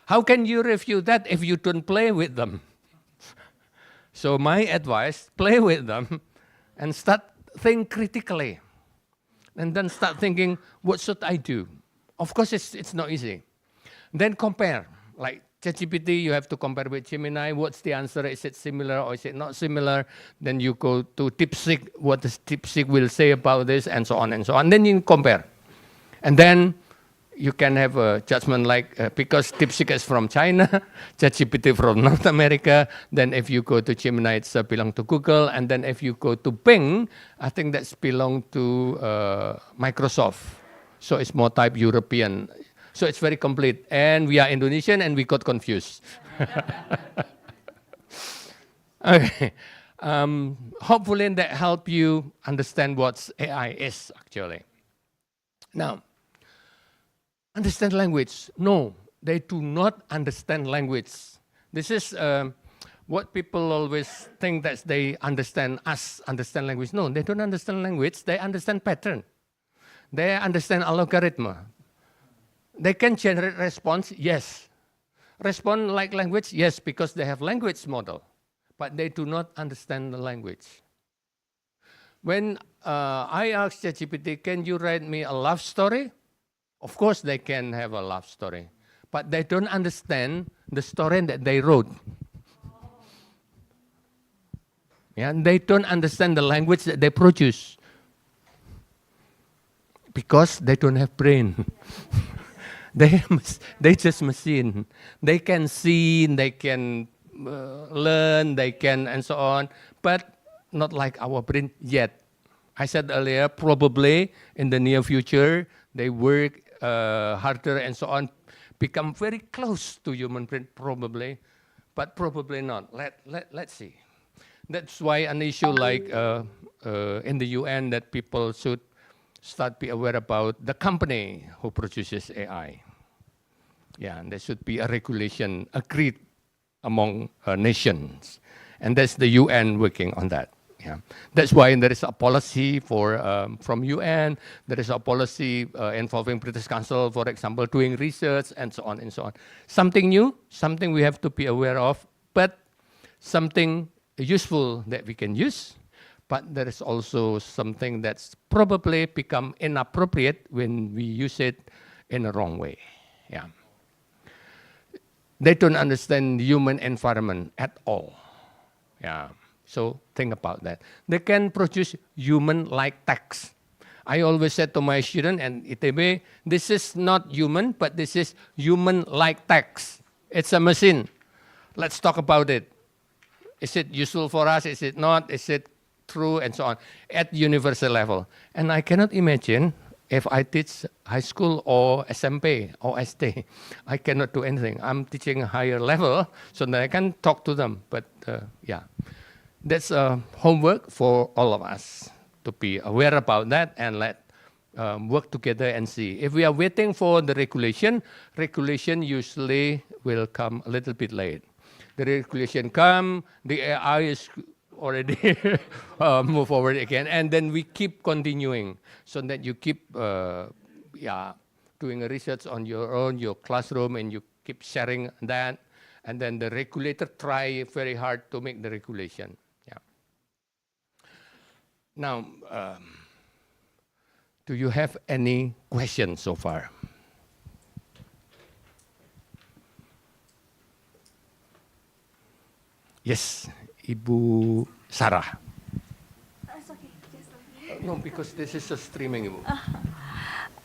How can you review that if you don't play with them? So my advice, play with them and start think critically. And then start thinking, what should I do? Of course, it's not easy. Then compare. Like ChatGPT, you have to compare with Gemini. What's the answer? Is it similar or is it not similar? Then you go to DeepSeek. What does DeepSeek will say about this? And so on and so on. Then you compare. And then you can have a judgment like, because DeepSeek is from China, ChatGPT from North America, then if you go to Gemini, it's belong to Google, and then if you go to Bing, I think that's belong to Microsoft. So it's more type European. So it's very complete. And we are Indonesian and we got confused. Okay. Hopefully that help you understand what AI is actually. Now, understand language? No, they do not understand language. This is what people always think that they understand language. No, they don't understand language. They understand pattern. They understand algorithm. They can generate response, yes. Respond like language, yes, because they have language model. But they do not understand the language. When I asked ChatGPT, can you write me a love story? Of course they can have a love story, but they don't understand the story that they wrote. Yeah, and they don't understand the language that they produce because they don't have brain. They just machine. They can see, they can learn, they can and so on, but not like our brain yet. I said earlier, probably in the near future, they work harder and so on, become very close to human brain probably, but probably not. Let's see. That's why an issue like in the UN that people should start be aware about the company who produces AI. Yeah, and there should be a regulation agreed among nations, and that's the UN working on that. Yeah, that's why there is a policy for from UN. There is a policy involving British Council, for example, doing research and so on and so on. Something new, something we have to be aware of, but something useful that we can use. But there is also something that's probably become inappropriate when we use it in a wrong way. Yeah, they don't understand the human environment at all. Yeah. So think about that. They can produce human-like text. I always said to my student and ITB, this is not human, but this is human-like text. It's a machine. Let's talk about it. Is it useful for us? Is it not? Is it true? And so on at universal level. And I cannot imagine if I teach high school or SMP or ST, I cannot do anything. I'm teaching a higher level so that I can talk to them. But yeah, that's homework for all of us to be aware about that and let work together and see. If we are waiting for the regulation, regulation usually will come a little bit late. The regulation come, the AI is already move forward again, and then we keep continuing so that you keep doing a research on your own, your classroom, and you keep sharing that, and then the regulator try very hard to make the regulation. Yeah. Now, do you have any questions so far? Yes, Ibu Sarah. It's okay. Just No, because this is a streaming, Ibu.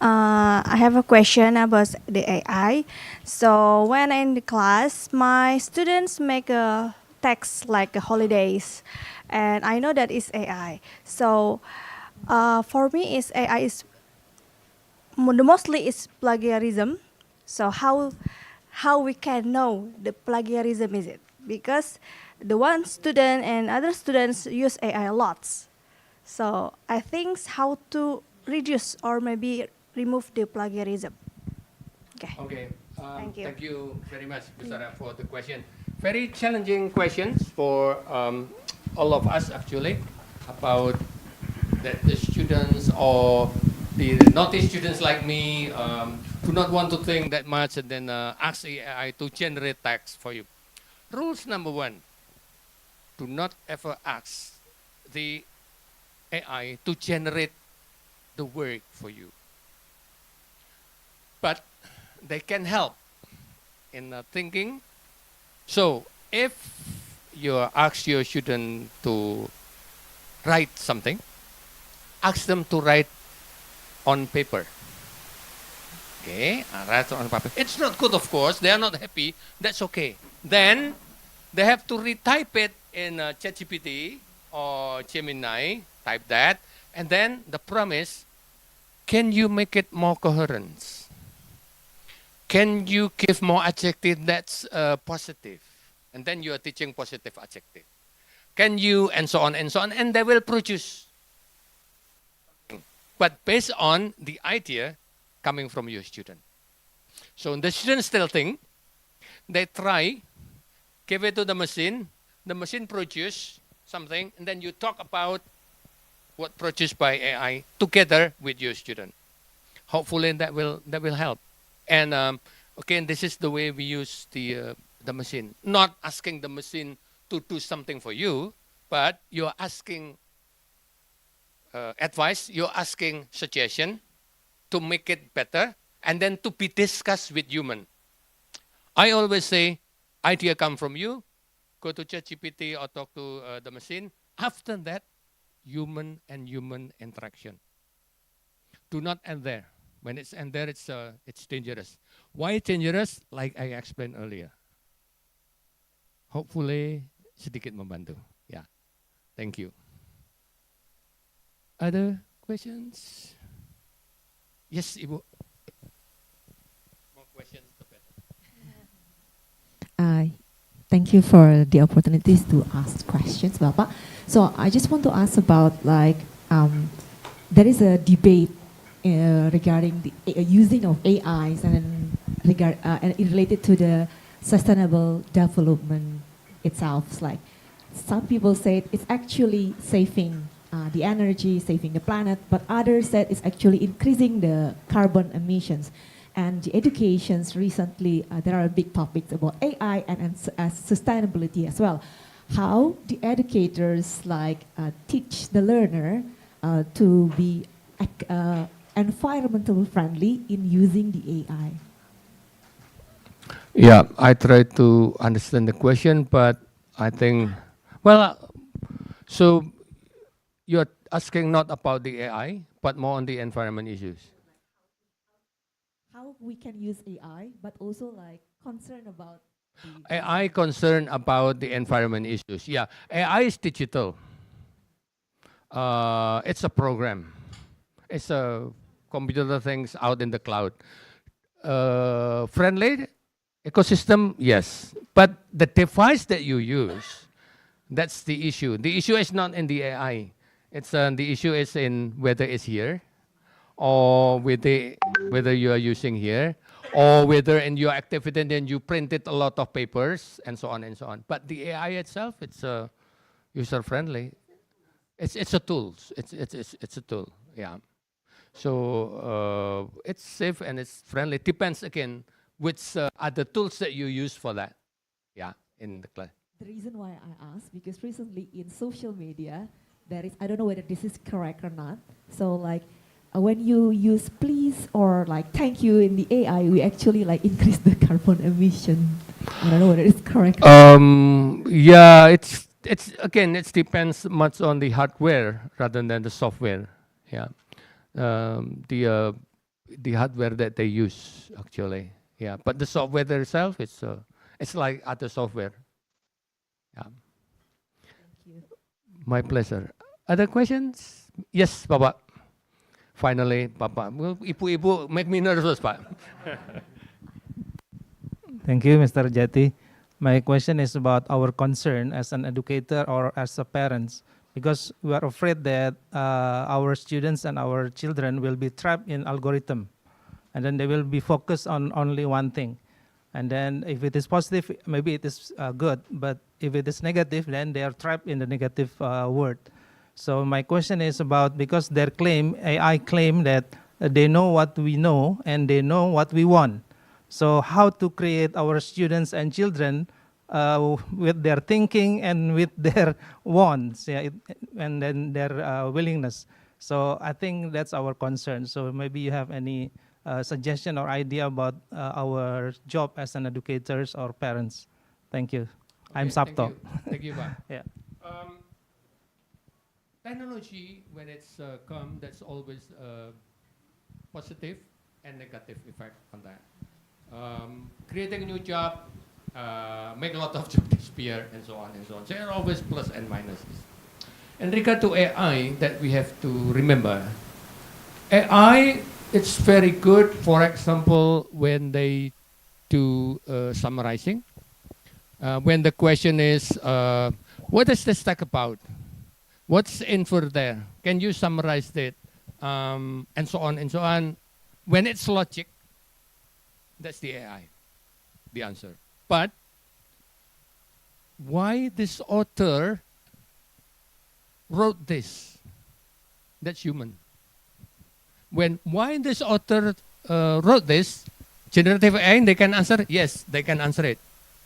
I have a question about the AI. So when in the class, my students make a text like holidays, and I know that is AI. So for me, is AI is the mostly is plagiarism. So how we can know the plagiarism is it? Because the one student and other students use AI a lot. So I think how to reduce or maybe remove the plagiarism. Okay. Okay. Thank you. Thank you very much, Bu Sarah, for the question. Very challenging questions for all of us, actually, about that the students or the naughty students like me do not want to think that much and then ask AI to generate text for you. Rules number one, do not ever ask the AI to generate the work for you. But they can help in thinking. So if you ask your student to write something, ask them to write on paper. Okay, write on paper. It's not good, of course. They are not happy. That's okay. Then they have to retype it in ChatGPT or Gemini. Type that, and then the promise: can you make it more coherent? Can you give more adjective that's positive? And then you are teaching positive adjective. Can you, and so on, and they will produce. But based on the idea coming from your student. So the students still think, they try, give it to the machine produce something, and then you talk about what produced by AI together with your student. Hopefully that will help. And again, this is the way we use the machine. Not asking the machine to do something for you, but you're asking advice, you're asking suggestion to make it better, and then to be discussed with human. I always say, idea come from you, go to ChatGPT or talk to the machine. After that, human and human interaction. Do not end there. When it's end there, it's dangerous. Why dangerous? Like I explained earlier. Hopefully, sedikit membantu. Yeah. Thank you. Other questions? Yes, Ibu. More questions, the better. Thank you for the opportunities to ask questions, Bapak. So I just want to ask about there is a debate regarding the using of AIs and related to the sustainable development itself. It's like some people say it's actually saving the energy, saving the planet, but others said it's actually increasing the carbon emissions. And the educations recently, there are big topics about AI and sustainability as well. How the educators teach the learner to be environmental friendly in using the AI? Yeah, I try to understand the question, but I think, well, so you're asking not about the AI, but more on the environment issues. How we can use AI, but also concern about AI concern about the environment issues. Yeah, AI is digital. It's a program. It's a computer things out in the cloud. Friendly ecosystem, yes. But the device that you use, that's the issue. The issue is not in the AI. It's the issue is in whether it's here, or whether you are using here, or whether in your activity then you printed a lot of papers and so on and so on. But the AI itself, it's user friendly. It's a tool. It's a tool. Yeah. So it's safe and it's friendly. Depends again which are the tools that you use for that. Yeah, in the class. The reason why I asked, because recently in social media, there is, I don't know whether this is correct or not. So like when you use please or like thank you in the AI, we actually like increase the carbon emission. I don't know whether it's correct. Yeah, it's again, it depends much on the hardware rather than the software. Yeah, the hardware that they use actually. Yeah, but the software itself, it's like other software. Yeah. Thank you. My pleasure. Other questions? Yes, Papa. Finally, Papa. Well, ibu-ibu make me nervous, Pak. Thank you, Mr. Jati. My question is about our concern as an educator or as a parents, because we are afraid that our students and our children will be trapped in algorithm, and then they will be focused on only one thing. And then if it is positive, maybe it is good, but if it is negative, then they are trapped in the negative word. So my question is about, because their claim, AI claim that they know what we know and they know what we want. So how to create our students and children with their thinking and with their wants, yeah, and then their willingness. So I think that's our concern. So maybe you have any suggestion or idea about our job as an educators or parents. Thank you. I'm Okay, Sapto. Thank you, Pak. Yeah. Technology, when it's come, that's always positive and negative effect on that. Creating a new job, make a lot of jobs disappear, and so on and so on. So there are always plus and minuses. In regard to AI, that we have to remember, AI, it's very good, for example, when they do summarizing. When the question is, what is this talk about? What's in for there? Can you summarize it? And so on and so on. When it's logic, that's the AI, the answer. But why this author wrote this? That's human. Why this author wrote this, generative AI, they can answer, yes, they can answer it.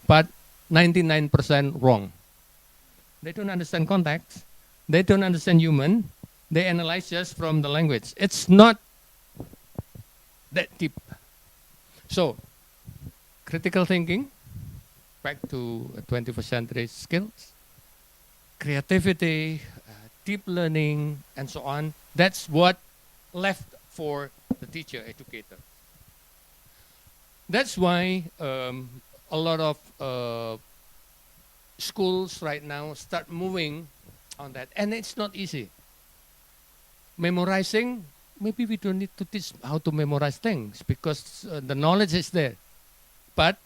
But 99% wrong. They don't understand context. They don't understand human. They analyze just from the language. It's not that deep. So, critical thinking, back to 21st century skills, creativity, deep learning, and so on. That's what left for the teacher, educator. That's why a lot of schools right now start moving on that. And it's not easy. Memorizing, maybe we don't need to teach how to memorize things because the knowledge is there. But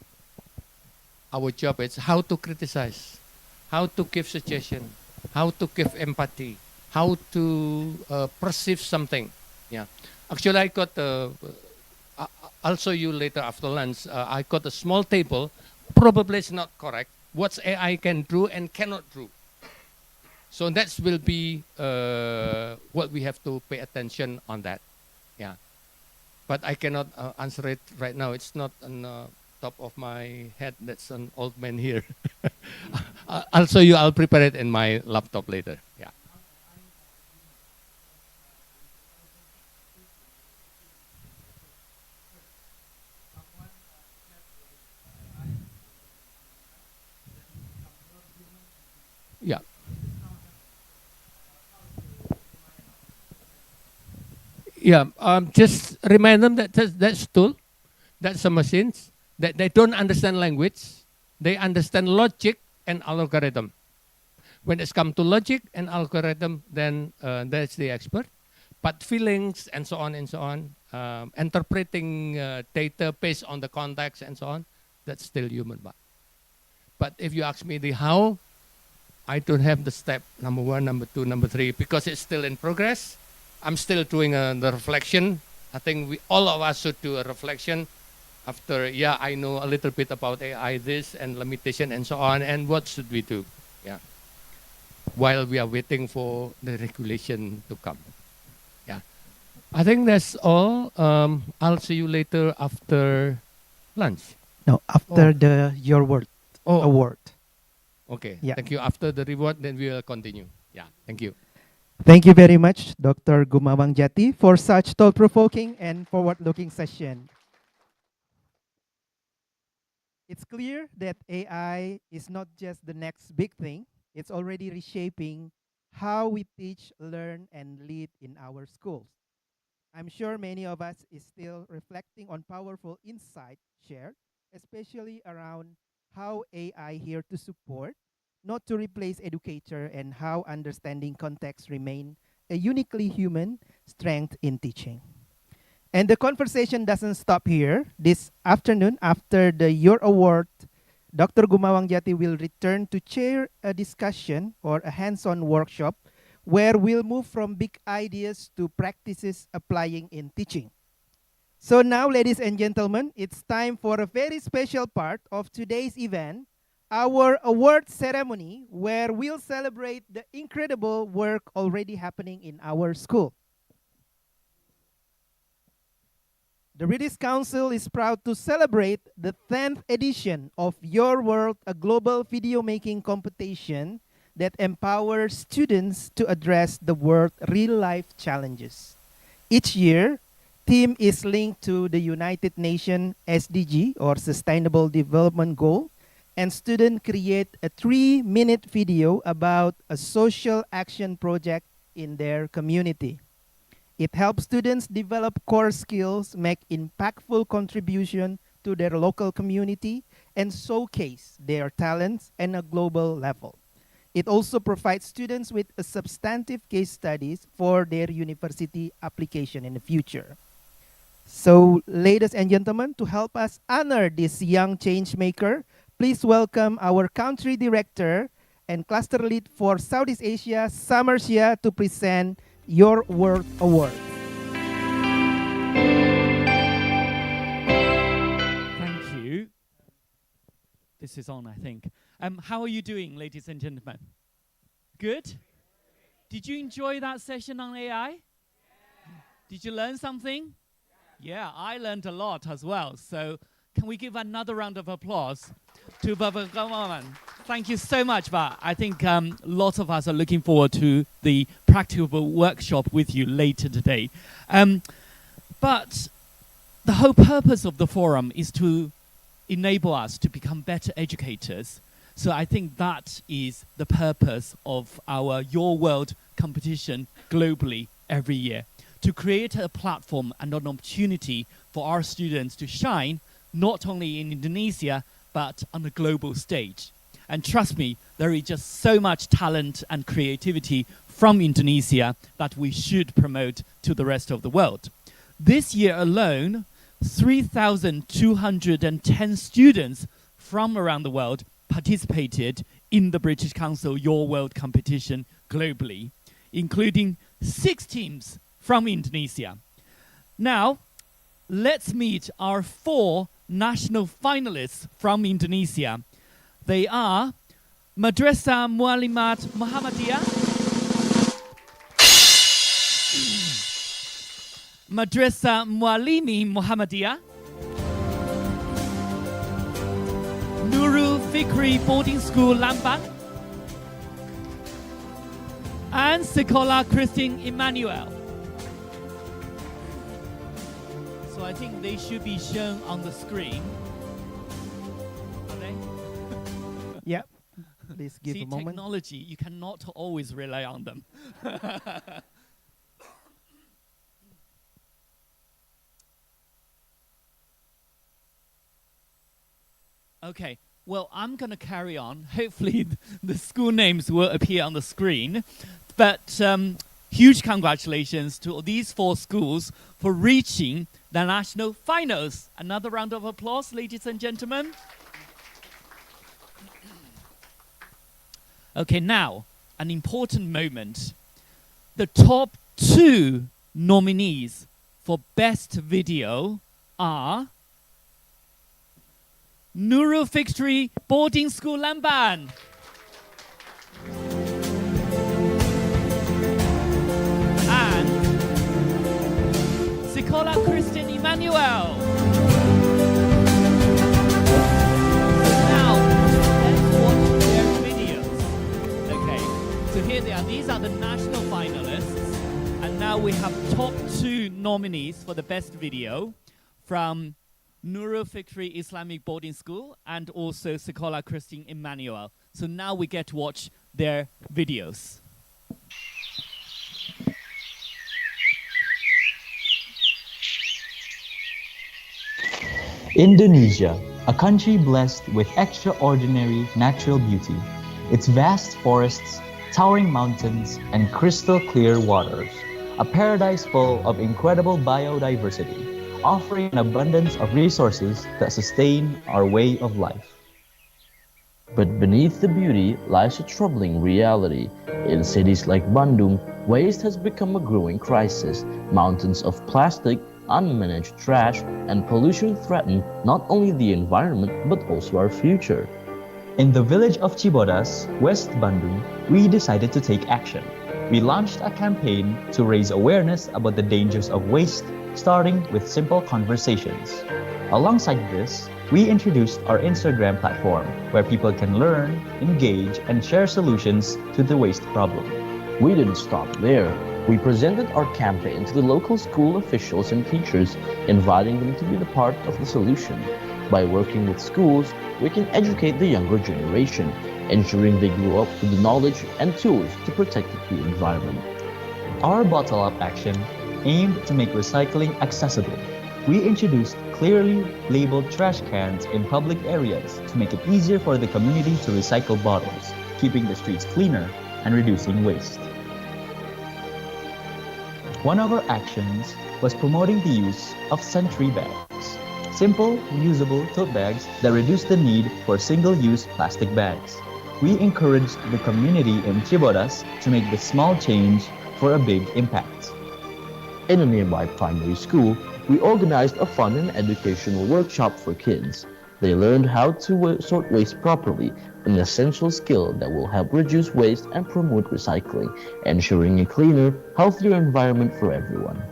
our job is how to criticize, how to give suggestion, how to give empathy, how to perceive something. Yeah. Actually, I got, I'll show you later after lunch, I got a small table. Probably it's not correct. What AI can do and cannot do. So that will be what we have to pay attention on that. Yeah. But I cannot answer it right now. It's not on top of my head. That's an old man here. I'll show you. I'll prepare it in my laptop later. Yeah. Yeah. Yeah. Just remind them that that's tool, that's a machines, that they don't understand language. They understand logic and algorithm. When it's come to logic and algorithm, then that's the expert. But feelings and so on, interpreting data based on the context and so on, that's still human. But if you ask me the how, I don't have the step number 1, number 2, number 3, because it's still in progress. I'm still doing the reflection. I think all of us should do a reflection after, yeah, I know a little bit about AI, this and limitation and so on, and what should we do? Yeah. While we are waiting for the regulation to come. Yeah. I think that's all. I'll see you later after lunch. No, after the Your Word award. Okay. Yeah. Thank you. After the reward, then we will continue. Yeah. Thank you. Thank you very much, Dr. Gumawang Jati, for such thought-provoking and forward-looking session. It's clear that AI is not just the next big thing, it's already reshaping how we teach, learn, and lead in our schools. I'm sure many of us is still reflecting on powerful insight shared, especially around how AI here to support, not to replace educator, and how understanding context remain a uniquely human strength in teaching. And the conversation doesn't stop here. This afternoon, after the Your Award, Dr. Gumawang Jati will return to chair a discussion or a hands-on workshop where we'll move from big ideas to practices applying in teaching. So now, ladies and gentlemen, it's time for a very special part of today's event, our award ceremony, where we'll celebrate the incredible work already happening in our school. The British Council is proud to celebrate the 10th edition of Your World, a global video making competition that empowers students to address the world's real-life challenges. Each year, theme is linked to the United Nations SDG, or Sustainable Development Goal, and students create a 3-minute video about a social action project in their community. It helps students develop core skills, make impactful contribution to their local community, and showcase their talents on a global level. It also provides students with a substantive case studies for their university application in the future. So, ladies and gentlemen, to help us honor this young change maker, please welcome our country director and cluster lead for Southeast Asia, Summer Shia, to present Your World Award. Thank you. This is on, I think. How are you doing, ladies and gentlemen? Good? Did you enjoy that session on AI? Yeah. Did you learn something? Yeah, I learned a lot as well. So can we give another round of applause to Baba Gamawan? Thank you so much, Ba. I think lots of us are looking forward to the practical workshop with you later today. But the whole purpose of the forum is to enable us to become better educators. So I think that is the purpose of our Your World competition globally every year, to create a platform and an opportunity for our students to shine, not only in Indonesia, but on the global stage. And trust me, there is just so much talent and creativity from Indonesia that we should promote to the rest of the world. This year alone, 3,210 students from around the world participated in the British Council Your World competition globally, including 6 teams from Indonesia. Now, let's meet our 4 national finalists from Indonesia. They are Madrasah Mualimat Muhammadiyah, Madrasah Mualimi Muhammadiyah, Nurul Fikri Boarding School Lamban, and Sekolah Christine Emmanuel. So I think they should be shown on the screen. Are they? Yep. Please give See, a moment. technology, you cannot always rely on them. Okay, Well, I'm going to carry on. Hopefully, the school names will appear on the screen. But huge congratulations to these 4 schools for reaching the national finals. Another round of applause, ladies and gentlemen. Okay, now, an important moment. The top 2 nominees for Best Video are Nurul Victory Boarding School Lamban and Sekolah Christian Emmanuel. Now, let's watch their videos. Okay, so here they are. These are the national finalists. And now we have top 2 nominees for the best video from Nurul Victory Islamic Boarding School and also Sekolah Christian Emmanuel. So now we get to watch their videos. Indonesia, a country blessed with extraordinary natural beauty. Its vast forests, towering mountains, and crystal clear waters. A paradise full of incredible biodiversity, offering an abundance of resources that sustain our way of life. But beneath the beauty lies a troubling reality. In cities like Bandung, waste has become a growing crisis. Mountains of plastic, unmanaged trash, and pollution threaten not only the environment but also our future. In the village of Cibodas, West Bandung, we decided to take action. We launched a campaign to raise awareness about the dangers of waste, starting with simple conversations. Alongside this, we introduced our Instagram platform, where people can learn, engage, and share solutions to the waste problem. We didn't stop there. We presented our campaign to the local school officials and teachers, inviting them to be the part of the solution. By working with schools, we can educate the younger generation, ensuring they grow up with the knowledge and tools to protect the environment. Our Bottle Up action aimed to make recycling accessible. We introduced clearly labeled trash cans in public areas to make it easier for the community to recycle bottles, keeping the streets cleaner and reducing waste. One of our actions was promoting the use of Sentry bags, simple, reusable tote bags that reduce the need for single-use plastic bags. We encouraged the community in Cibodas to make the small change for a big impact. In a nearby primary school, we organized a fun and educational workshop for kids. They learned how to sort waste properly, an essential skill that will help reduce waste and promote recycling, ensuring a cleaner, healthier environment for everyone.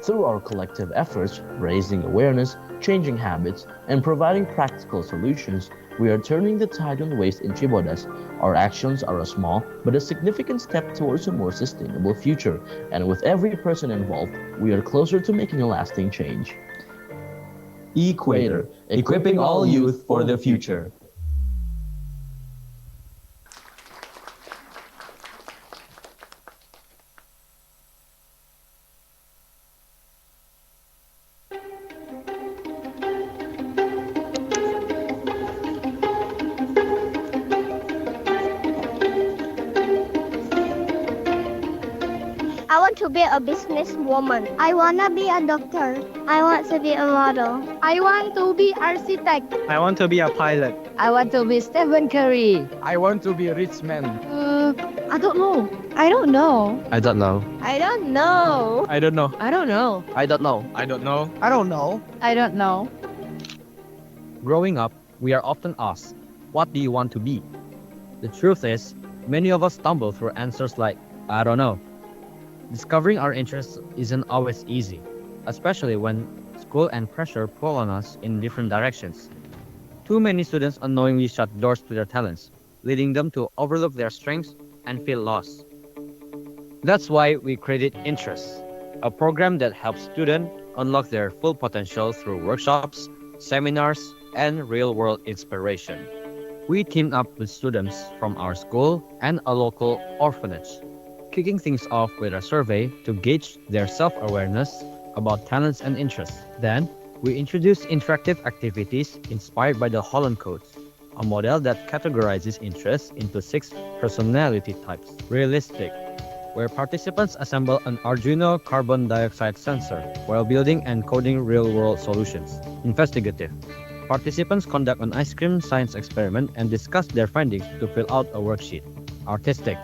Through our collective efforts, raising awareness, changing habits, and providing practical solutions, we are turning the tide on waste in Cibodas. Our actions are a small but a significant step towards a more sustainable future, and with every person involved, we are closer to making a lasting change. Equator, equipping all youth for the future. I want to be a businesswoman. I wanna be a doctor. I want to be a model. I want to be architect. I want to be a pilot. I want to be Stephen Curry. I want to be a rich man. I don't know. I don't know. I don't know. I don't know. I don't know. I don't know. I don't know. I don't know. I don't know. I don't know. Growing up, we are often asked, what do you want to be? The truth is, many of us stumble through answers like, I don't know. Discovering our interests isn't always easy, especially when school and pressure pull on us in different directions. Too many students unknowingly shut doors to their talents, leading them to overlook their strengths and feel lost. That's why we created Interests, a program that helps students unlock their full potential through workshops, seminars, and real-world inspiration. We teamed up with students from our school and a local orphanage, kicking things off with a survey to gauge their self-awareness about talents and interests. Then, We introduced interactive activities inspired by the Holland Codes, a model that categorizes interests into 6 personality types. Realistic, where participants assemble an Arduino carbon dioxide sensor while building and coding real-world solutions. Investigative, participants conduct an ice cream science experiment and discuss their findings to fill out a worksheet. Artistic,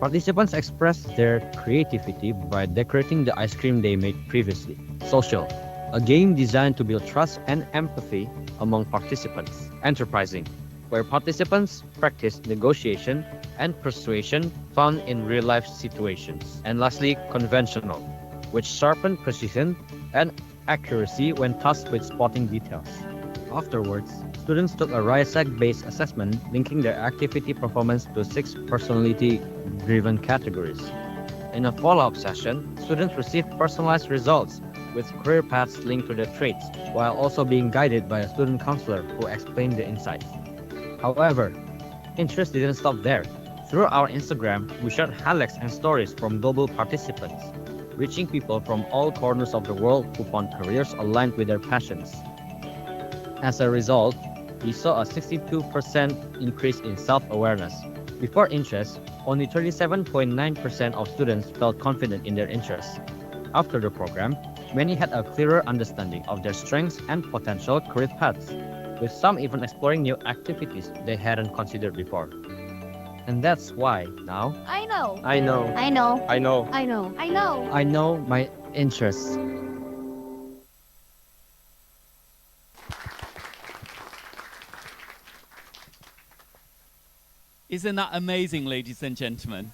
participants express their creativity by decorating the ice cream they made previously. Social, a game designed to build trust and empathy among participants. Enterprising, where participants practice negotiation and persuasion found in real-life situations. And lastly, conventional, which sharpen precision and accuracy when tasked with spotting details. Afterwards, students took a RIASEC-based assessment linking their activity performance to 6 personality-driven categories. In a follow-up session, students received personalized results with career paths linked to their traits, while also being guided by a student counselor who explained the insights. However, interest didn't stop there. Through our Instagram, we shared highlights and stories from global participants, reaching people from all corners of the world who found careers aligned with their passions. As a result, we saw a 62% increase in self-awareness. Before interest, only 37.9% of students felt confident in their interests. After the program, many had a clearer understanding of their strengths and potential career paths, with some even exploring new activities they hadn't considered before. And that's why now I know. I know. I know. I know. I know. I know. I know my interests. Isn't that amazing, ladies and gentlemen?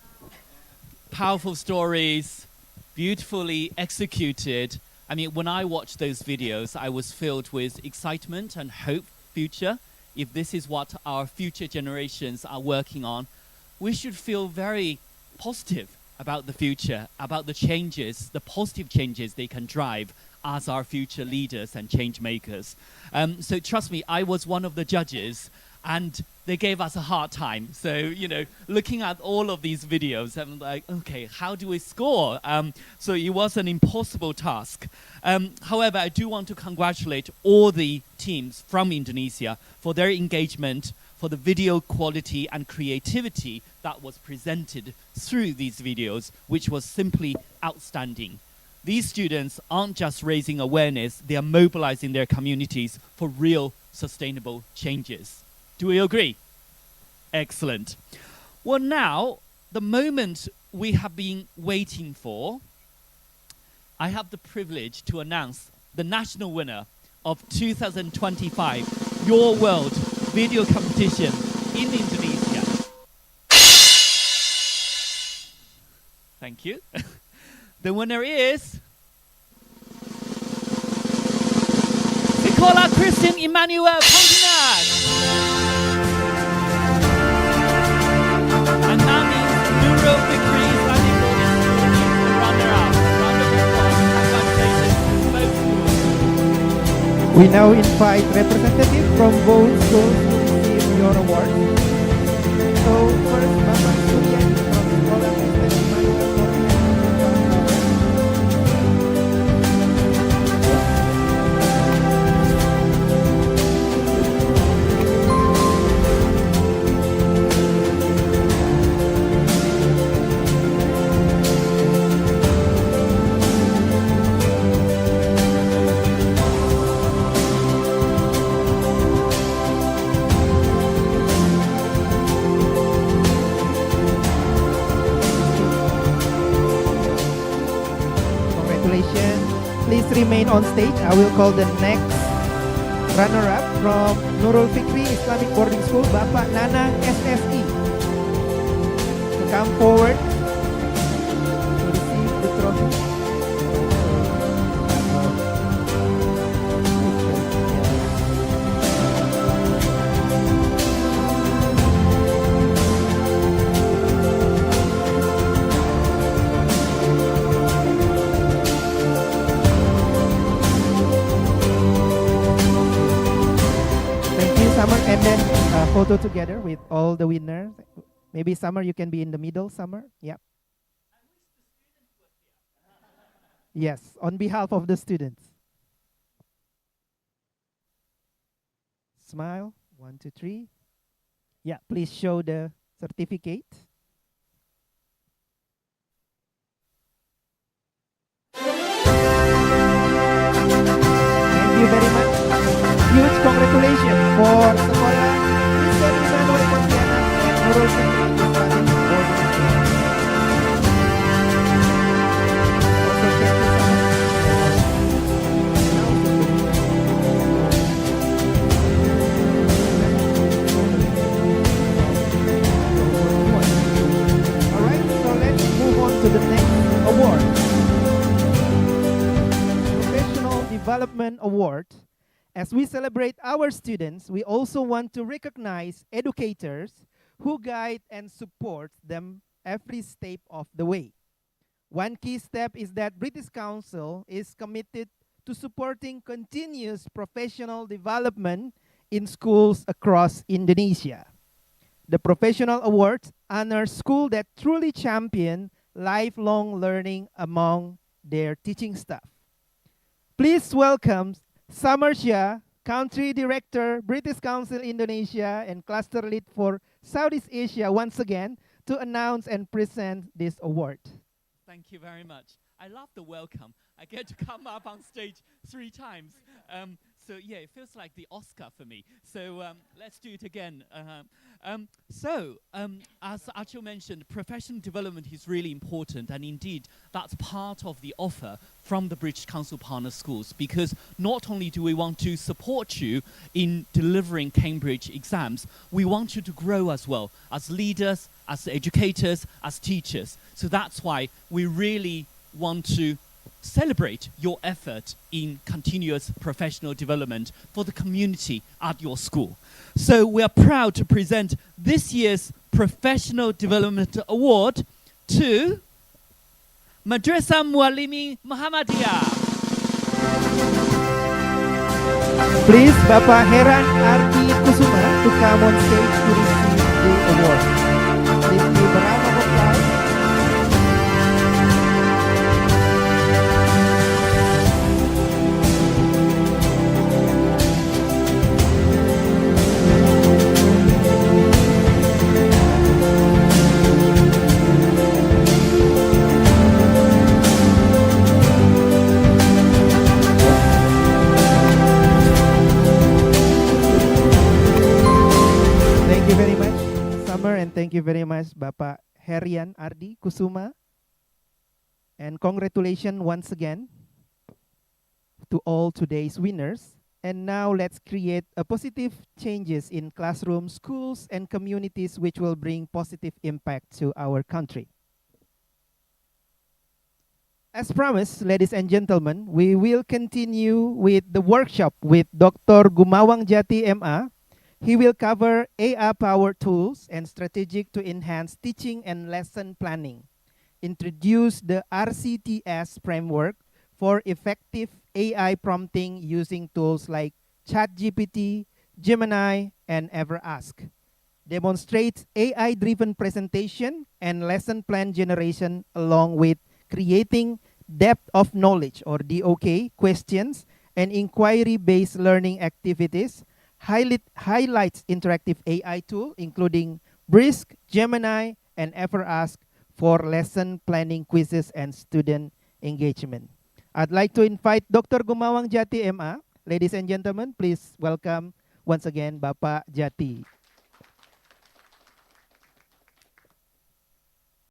Powerful stories, beautifully executed. I mean, when I watched those videos, I was filled with excitement and hope for future. If this is what our future generations are working on, we should feel very positive about the future, about the changes, the positive changes they can drive as our future leaders and change makers. So trust me, I was one of the judges, and they gave us a hard time. So, you know, looking at all of these videos, I'm like, okay, how do we score? So it was an impossible task. However, I do want to congratulate all the teams from Indonesia for their engagement, for the video quality and creativity that was presented through these videos, which was simply outstanding. These students aren't just raising awareness, they are mobilizing their communities for real sustainable changes. Do we agree? Excellent. Well, now, the moment we have been waiting for, I have the privilege to announce the national winner of 2025 Your World Video Competition in Indonesia. Thank you. The winner is Sekolah Kristen Immanuel Pontianak. And that means Nurul Fikri Islamic Boarding School is the runner-up. Round of applause. Congratulations to both schools. We now invite representatives from both schools to receive your award. So first, Bapak Suryani from Sekolah Kristen Immanuel Pontianak. Congratulations. Please remain on stage. I will call the next runner-up from Nurul Fikri Islamic Boarding School, Bapak Nanang SSI. To come forward to receive the trophy. Thank you, Summer. And then a photo together with all the winners. Maybe Summer, you can be in the middle, Summer. Yep. Yes, on behalf of the students. Smile. 1, 2, 3. Yeah, please show the certificate. Thank you very much. Huge congratulations for sekolah Kristen Immanuel Pontianak and Nurul Fikri Islamic Boarding School. Also, thank you so much. Alright, so let's move on to the next award. Professional Development Award. As we celebrate our students, we also want to recognize educators who guide and support them every step of the way. One key step is that British Council is committed to supporting continuous professional development in schools across Indonesia. The Professional Awards honor schools that truly champion lifelong learning among their teaching staff. Please welcome Samar Shah, Country Director, British Council Indonesia, and Cluster Lead for Southeast Asia once again to announce and present this award. Thank you very much. I love the welcome. I get to come up on stage 3 times. So yeah, it feels like the Oscar for me. So let's do it again. As Achil mentioned, professional development is really important, and indeed that's part of the offer from the British Council partner schools, because not only do we want to support you in delivering Cambridge exams, we want you to grow as well, as leaders, as educators, as teachers. So that's why we really want to celebrate your effort in continuous professional development for the community at your school. So we are proud to present this year's Professional Development Award to Madrasah Muallimin Muhammadiyah. Please, Bapak Heran Ardi Kusuma to come on stage to receive the award. Please give a round of applause. Thank you very much, Summer, and thank you very much, Bapak Herian Ardi Kusuma. And congratulations once again to all today's winners. And now let's create a positive changes in classrooms, schools, and communities which will bring positive impact to our country. As promised, ladies and gentlemen, we will continue with the workshop with Dr. Gumawang Jati MA. He will cover AI-powered tools and strategic to enhance teaching and lesson planning, introduce the RCTS framework for effective AI prompting using tools like ChatGPT, Gemini, and EverAsk, demonstrates AI-driven presentation and lesson plan generation along with creating depth of knowledge or DOK questions and inquiry-based learning activities, highlights interactive AI tool including Brisk, Gemini, and EverAsk for lesson planning quizzes and student engagement. I'd like to invite Dr. Gumawang Jati MA. Ladies and gentlemen, please welcome once again Bapak Jati.